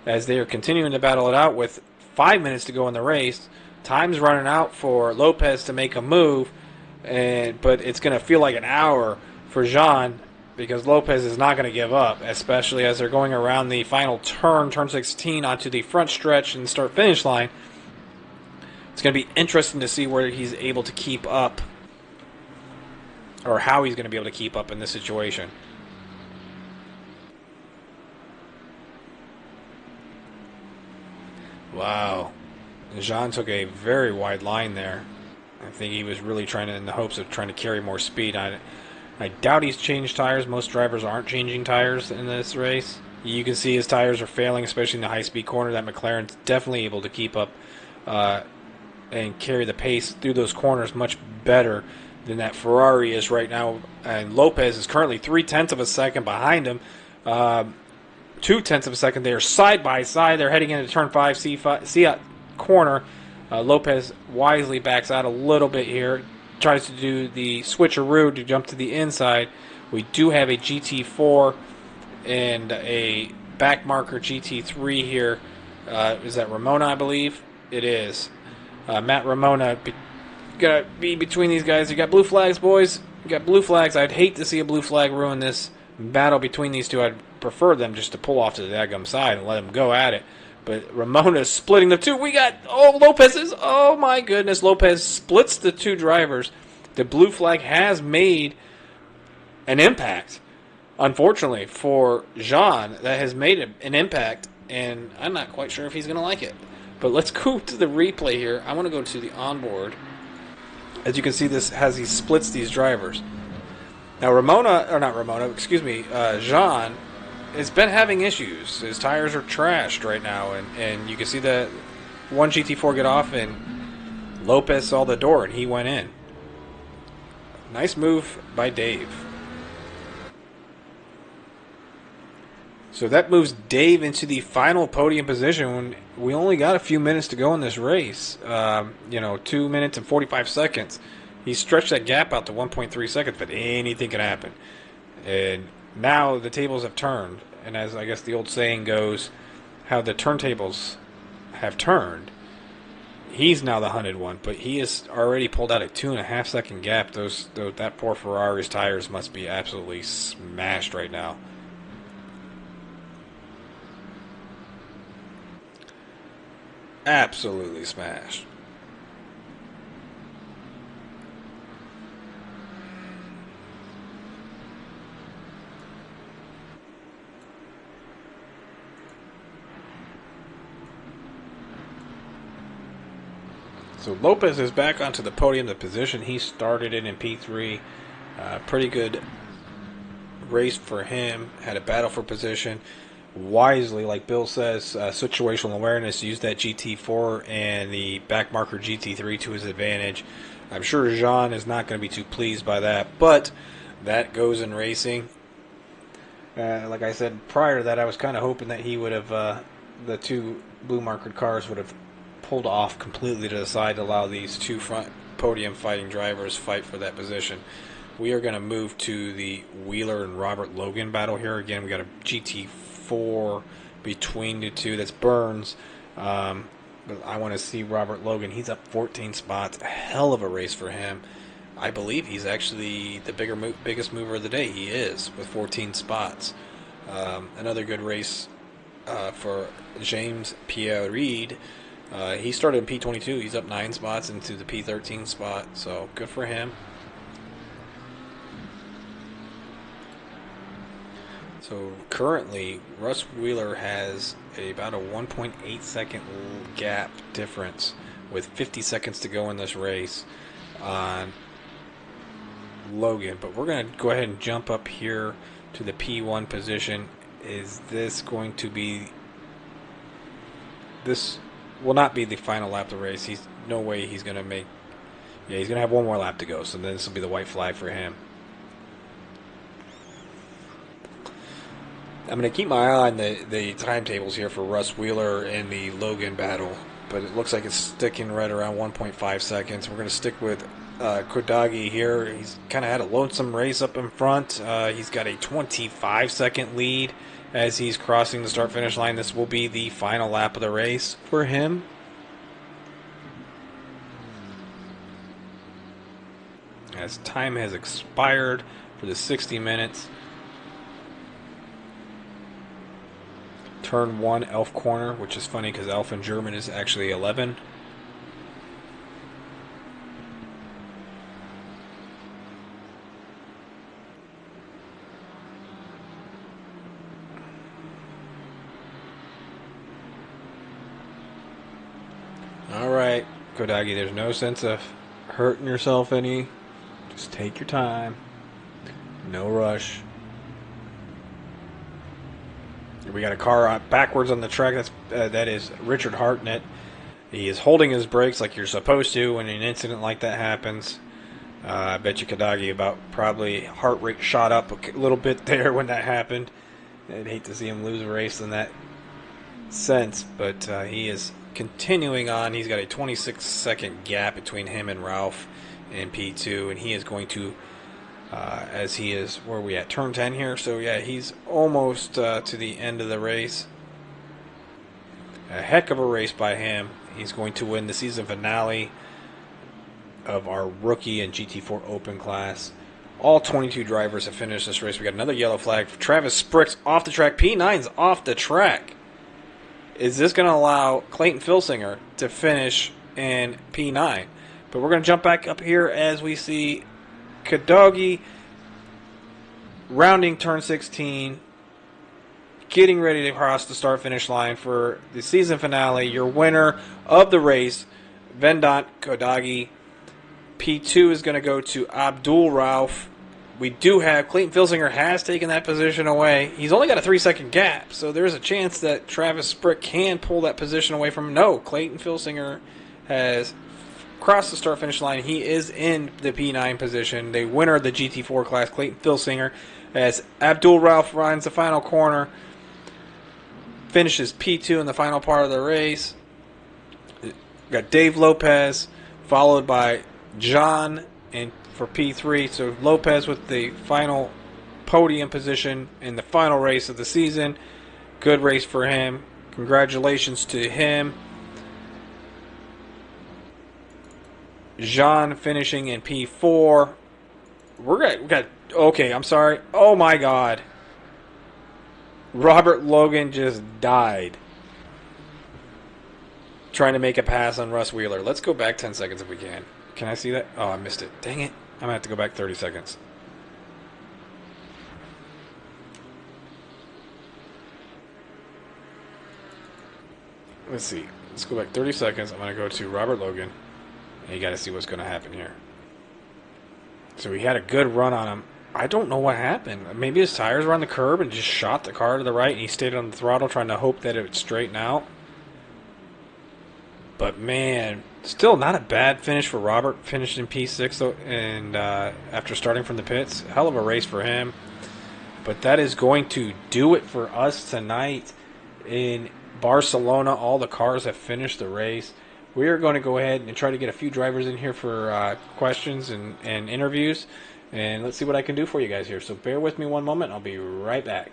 as they are continuing to battle it out with 5 minutes to go in the race. Time's running out for Lopez to make a move, but it's going to feel like an hour for Jean, because Lopez is not going to give up, especially as they're going around the final turn 16, onto the front stretch and start-finish line. It's going to be interesting to see where he's able to keep up, or how he's going to be able to keep up in this situation. Wow. Jean took a very wide line there. I think he was really trying to, in the hopes of trying to carry more speed. I doubt he's changed tires. Most drivers aren't changing tires in this race. You can see his tires are failing, especially in the high-speed corner. That McLaren's definitely able to keep up and carry the pace through those corners much better than that Ferrari is right now. And Lopez is currently 0.3 of a second behind him. 0.2 of a second. They are side by side. They're heading into turn 5, C corner. Lopez wisely backs out a little bit here. Tries to do the switcheroo to jump to the inside. We do have a GT4 and a backmarker GT3 here. Is that Ramona, I believe? It is. Matt Ramona. Gotta be between these guys. You got blue flags, boys. You got blue flags. I'd hate to see a blue flag ruin this battle between these two. I'd prefer them just to pull off to the daggum side and let them go at it. But Ramona's splitting the two. We got, Lopez is, oh my goodness. Lopez splits the two drivers. The blue flag has made an impact. Unfortunately for Jean, that has made an impact. And I'm not quite sure if he's going to like it. But let's go to the replay here. I want to go to the onboard. As you can see, this as he splits these drivers. Now Jean has been having issues. His tires are trashed right now, and you can see that one GT4 get off, and Lopez saw the door, and he went in. Nice move by Dave. So that moves Dave into the final podium position when we only got a few minutes to go in this race. 2 minutes and 45 seconds. He stretched that gap out to 1.3 seconds, but anything can happen. And now the tables have turned. And as I guess the old saying goes, how the turntables have turned. He's now the hunted one, but he has already pulled out a 2.5 second gap. That poor Ferrari's tires must be absolutely smashed right now. Absolutely smashed. So Lopez is back onto the podium, the position he started in P3. Pretty good race for him. Had a battle for position. Wisely, like Bill says, situational awareness, used that GT4 and the backmarker GT3 to his advantage. I'm sure Jean is not going to be too pleased by that, but that goes in racing. Like I said prior to that, I was kind of hoping that he would have, the two blue markered cars would have pulled off completely to the side to allow these two front podium fighting drivers fight for that position. We are going to move to the Wheeler and Robert Logan battle here. Again, we got a GT4 between the two. That's Burns. But I want to see Robert Logan. He's up 14 spots. A hell of a race for him. I believe he's actually the biggest mover of the day. He is, with 14 spots. Another good race for James Pierre-Reed. He started in P22. He's up 9 spots into the P13 spot, so good for him. So currently, Russ Wheeler has about a 1.8 second gap difference with 50 seconds to go in this race on Logan. But we're going to go ahead and jump up here to the P1 position. Is this going to be... This will not be the final lap of the race. He's no way he's going to make... Yeah, he's going to have one more lap to go, so then this will be the white flag for him. I'm going to keep my eye on the timetables here for Russ Wheeler in the Logan battle, but it looks like it's sticking right around 1.5 seconds. We're going to stick with Kodagi here. He's kind of had a lonesome race up in front. He's got a 25-second lead as he's crossing the start-finish line. This will be the final lap of the race for him. As time has expired for the 60 minutes. Turn 1, Elf corner, which is funny because Elf in German is actually 11. Alright, Kodagi, there's no sense of hurting yourself any. Just take your time. No rush. We got a car backwards on the track. That is Richard Hartnett. He is holding his brakes like you're supposed to when an incident like that happens. I bet you Kodagi about probably heart rate shot up a little bit there when that happened. I'd hate to see him lose a race in that sense, but he is continuing on. He's got a 26-second gap between him and Ralph in P2, and he is going to... as he is, where are we at? Turn 10 here. So, yeah, he's almost to the end of the race. A heck of a race by him. He's going to win the season finale of our rookie and GT4 Open class. All 22 drivers have finished this race. We got another yellow flag for Travis Spricks off the track. P9's off the track. Is this going to allow Clayton Filsinger to finish in P9? But we're going to jump back up here as we see Kodagi rounding turn 16, getting ready to cross the start-finish line for the season finale. Your winner of the race, Vendant Kodagi. P2 is going to go to Abdul Rauf. We do have Clayton Filsinger has taken that position away. He's only got a 3-second gap, so there's a chance that Travis Sprick can pull that position away from him. No, Clayton Filsinger has crossed the start-finish line. He is in the P9 position. The winner of the GT4 class, Clayton Filsinger, as Abdul Rauf runs the final corner, finishes P2 in the final part of the race. We got Dave Lopez, followed by John and for P3. So Lopez with the final podium position in the final race of the season. Good race for him. Congratulations to him. Jean finishing in P4. We got okay, I'm sorry. Oh my god. Robert Logan just died trying to make a pass on Russ Wheeler. Let's go back 10 seconds if we can. Can I see that? Oh, I missed it. Dang it. I'm going to have to go back 30 seconds. Let's see. Let's go back 30 seconds. I'm going to go to Robert Logan. And you got to see what's going to happen here. So he had a good run on him. I don't know what happened. Maybe his tires were on the curb and just shot the car to the right, and he stayed on the throttle trying to hope that it would straighten out. But man, still not a bad finish for Robert. Finished in P6 though, and after starting from the pits, hell of a race for him. But that is going to do it for us tonight in Barcelona. All the cars have finished the race. We are going to go ahead and try to get a few drivers in here for questions and interviews. And let's see what I can do for you guys here. So bear with me one moment. I'll be right back.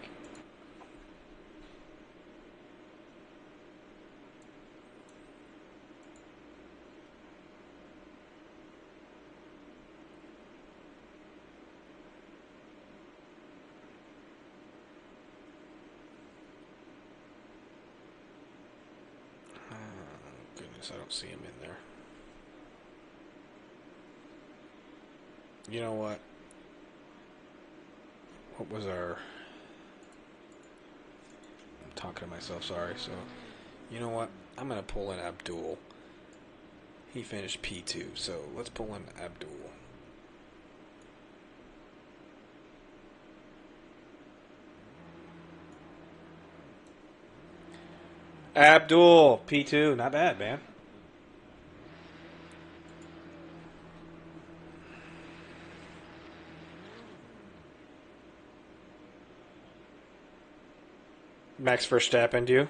Goodness. goodness, I don't see him in there. You know what? What was our... I'm talking to myself, sorry. So, you know what? I'm going to pull in Abdul. He finished P2, so let's pull in Abdul. Abdul, P2, not bad, man. Max Verstappen, you?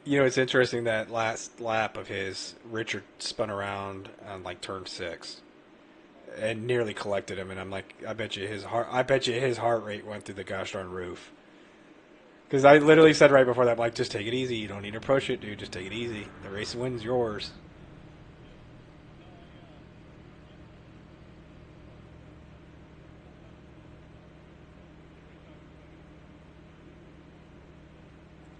You know, it's interesting that last lap of his, Richard spun around on like turn 6 and nearly collected him, and I'm like, I bet you his heart rate went through the gosh darn roof. Because I literally said right before that, like, just take it easy. You don't need to approach it, dude. Just take it easy. The race win's yours.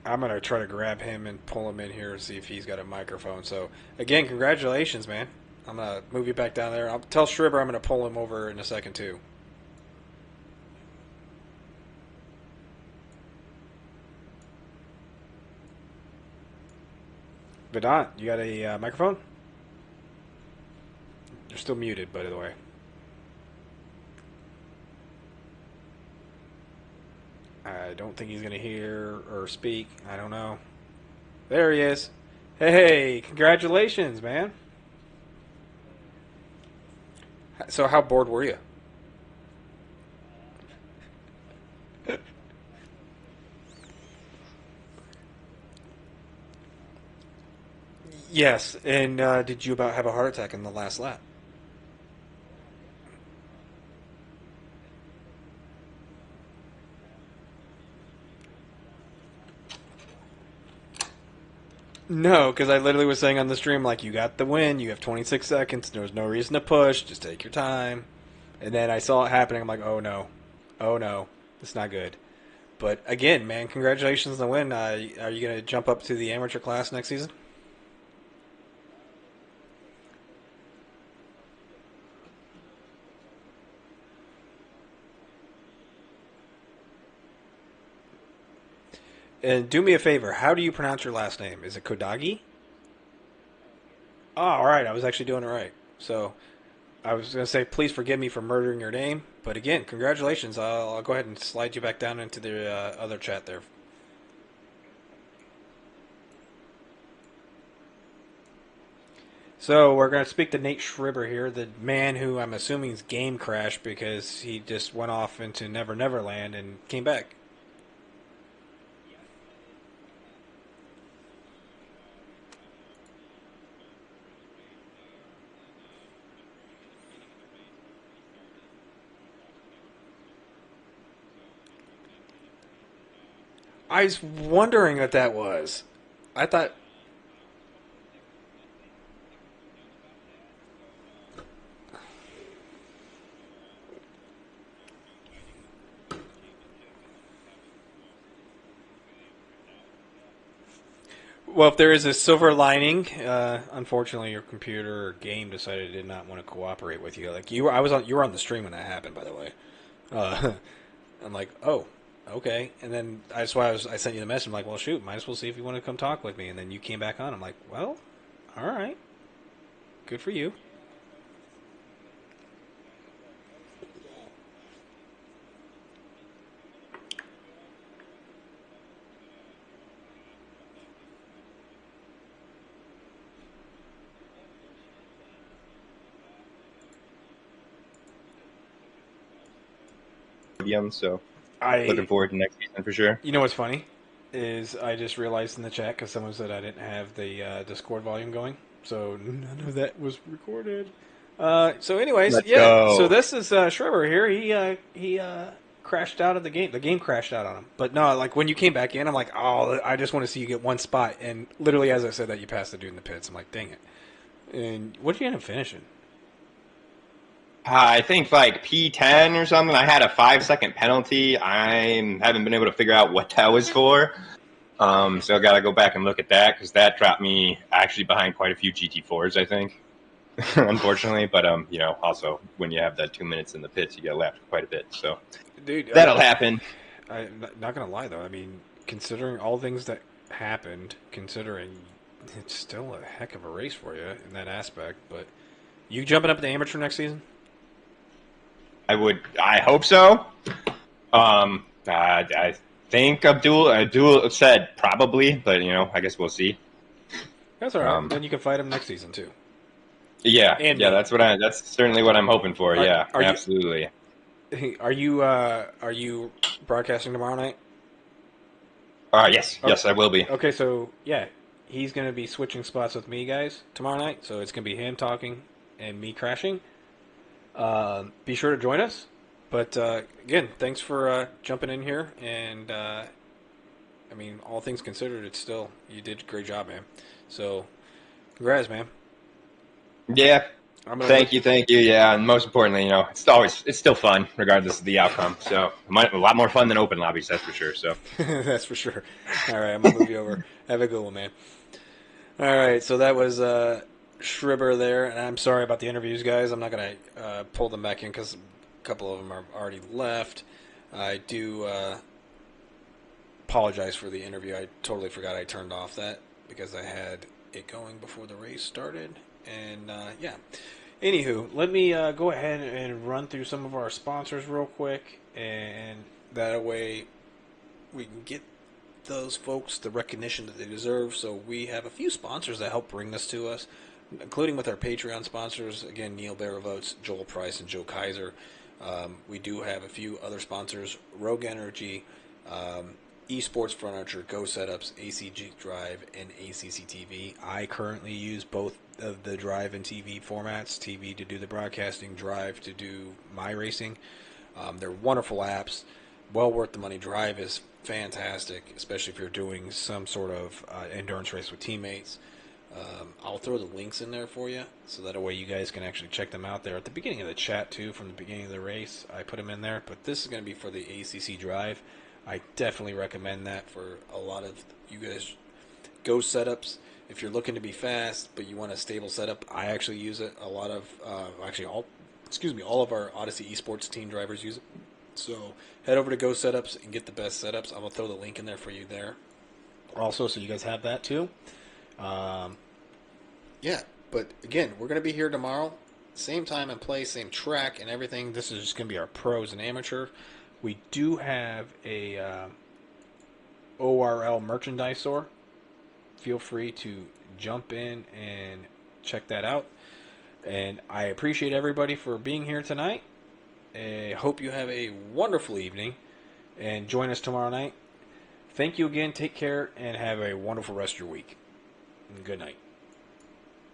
I'm going to try to grab him and pull him in here and see if he's got a microphone. So, again, congratulations, man. I'm going to move you back down there. I'll tell Schreiber I'm going to pull him over in a second, too. Vedant, you got a microphone? You're still muted, by the way. I don't think he's going to hear or speak. I don't know. There he is. Hey, congratulations, man. So how bored were you? Yes, and did you about have a heart attack in the last lap? No, because I literally was saying on the stream, like, you got the win, you have 26 seconds, there's no reason to push, just take your time. And then I saw it happening, I'm like, oh no, it's not good. But again, man, congratulations on the win. Are you going to jump up to the amateur class next season? And do me a favor, how do you pronounce your last name? Is it Kodagi? Oh, all right, I was actually doing it right. So I was going to say, please forgive me for murdering your name. But again, congratulations. I'll go ahead and slide you back down into the other chat there. So we're going to speak to Nate Schreiber here, the man who I'm assuming is game crashed because he just went off into Never Never Land and came back. I was wondering what that was. I thought... Well, if there is a silver lining, unfortunately, your computer or game decided it did not want to cooperate with you. Like you were on the stream when that happened, by the way. I'm like, oh, okay. And then that's why I sent you the message. I'm like, well, shoot, might as well see if you want to come talk with me. And then you came back on. I'm like, well, all right, good for you. So looking forward to next season for sure. You know what's funny is I just realized in the chat because someone said I didn't have the Discord volume going, so none of that was recorded. So anyways, Let's yeah. go. So this is Schreiber here. He crashed out of the game. The game crashed out on him. But no, like when you came back in, I'm like, oh, I just want to see you get one spot. And literally, as I said that, you passed the dude in the pits. I'm like, dang it. And what did you end up finishing? I think like P10 or something. I had a 5-second penalty. I haven't been able to figure out what that was for. So I got to go back and look at that because that dropped me actually behind quite a few GT4s, I think, unfortunately. But, also when you have that 2 minutes in the pits, you get lapped quite a bit. So Dude, that'll happen. I'm not going to lie, though. I mean, considering all things that happened, considering it's still a heck of a race for you in that aspect. But you jumping up to amateur next season? I hope so. I think Abdul said probably, but I guess we'll see. That's all right. Then you can fight him next season too. Yeah, that's certainly what I'm hoping for. Absolutely. Are you broadcasting tomorrow night? Yes, okay. Yes, I will be. Okay, so yeah, he's gonna be switching spots with me, guys, tomorrow night. So it's gonna be him talking and me crashing. Be sure to join us. But again, thanks for jumping in here. And I mean, all things considered, you did a great job, man. So, congrats, man. Yeah. Thank you. Yeah, and most importantly, it's still fun regardless of the outcome. So a lot more fun than open lobbies, that's for sure. So that's for sure. All right, I'm gonna move you over. Have a good one, man. All right, so that was Schreiber there, and I'm sorry about the interviews, guys. I'm not gonna pull them back in because a couple of them are already left. I do apologize for the interview. I totally forgot I turned off that because I had it going before the race started. And, yeah. Anywho, let me go ahead and run through some of our sponsors real quick. And that way we can get those folks the recognition that they deserve. So we have a few sponsors that help bring this to us, including with our Patreon sponsors. Again, Neil Baravotes, Joel Price, and Joe Kaiser. We do have a few other sponsors, Rogue Energy, Esports Furniture, Go Setups, ACG Drive, and ACC TV. I currently use both of the Drive and TV formats. TV to do the broadcasting, Drive to do my racing. They're wonderful apps, well worth the money. Drive is fantastic, especially if you're doing some sort of endurance race with teammates. I'll throw the links in there for you, so that way you guys can actually check them out there. At the beginning of the chat, too, from the beginning of the race, I put them in there. But this is going to be for the ACC Drive. I definitely recommend that for a lot of you guys. Go Setups, if you're looking to be fast, but you want a stable setup, I actually use it. A lot of, all of our Odyssey Esports team drivers use it. So head over to Go Setups and get the best setups. I'm going to throw the link in there for you there. Also, so you guys have that too. Yeah, but again, we're going to be here tomorrow. Same time and place, same track and everything. This is just going to be our pros and amateur. We do have a ORL merchandise store. Feel free to jump in and check that out. And I appreciate everybody for being here tonight. I hope you have a wonderful evening. And join us tomorrow night. Thank you again. Take care and have a wonderful rest of your week. And good night.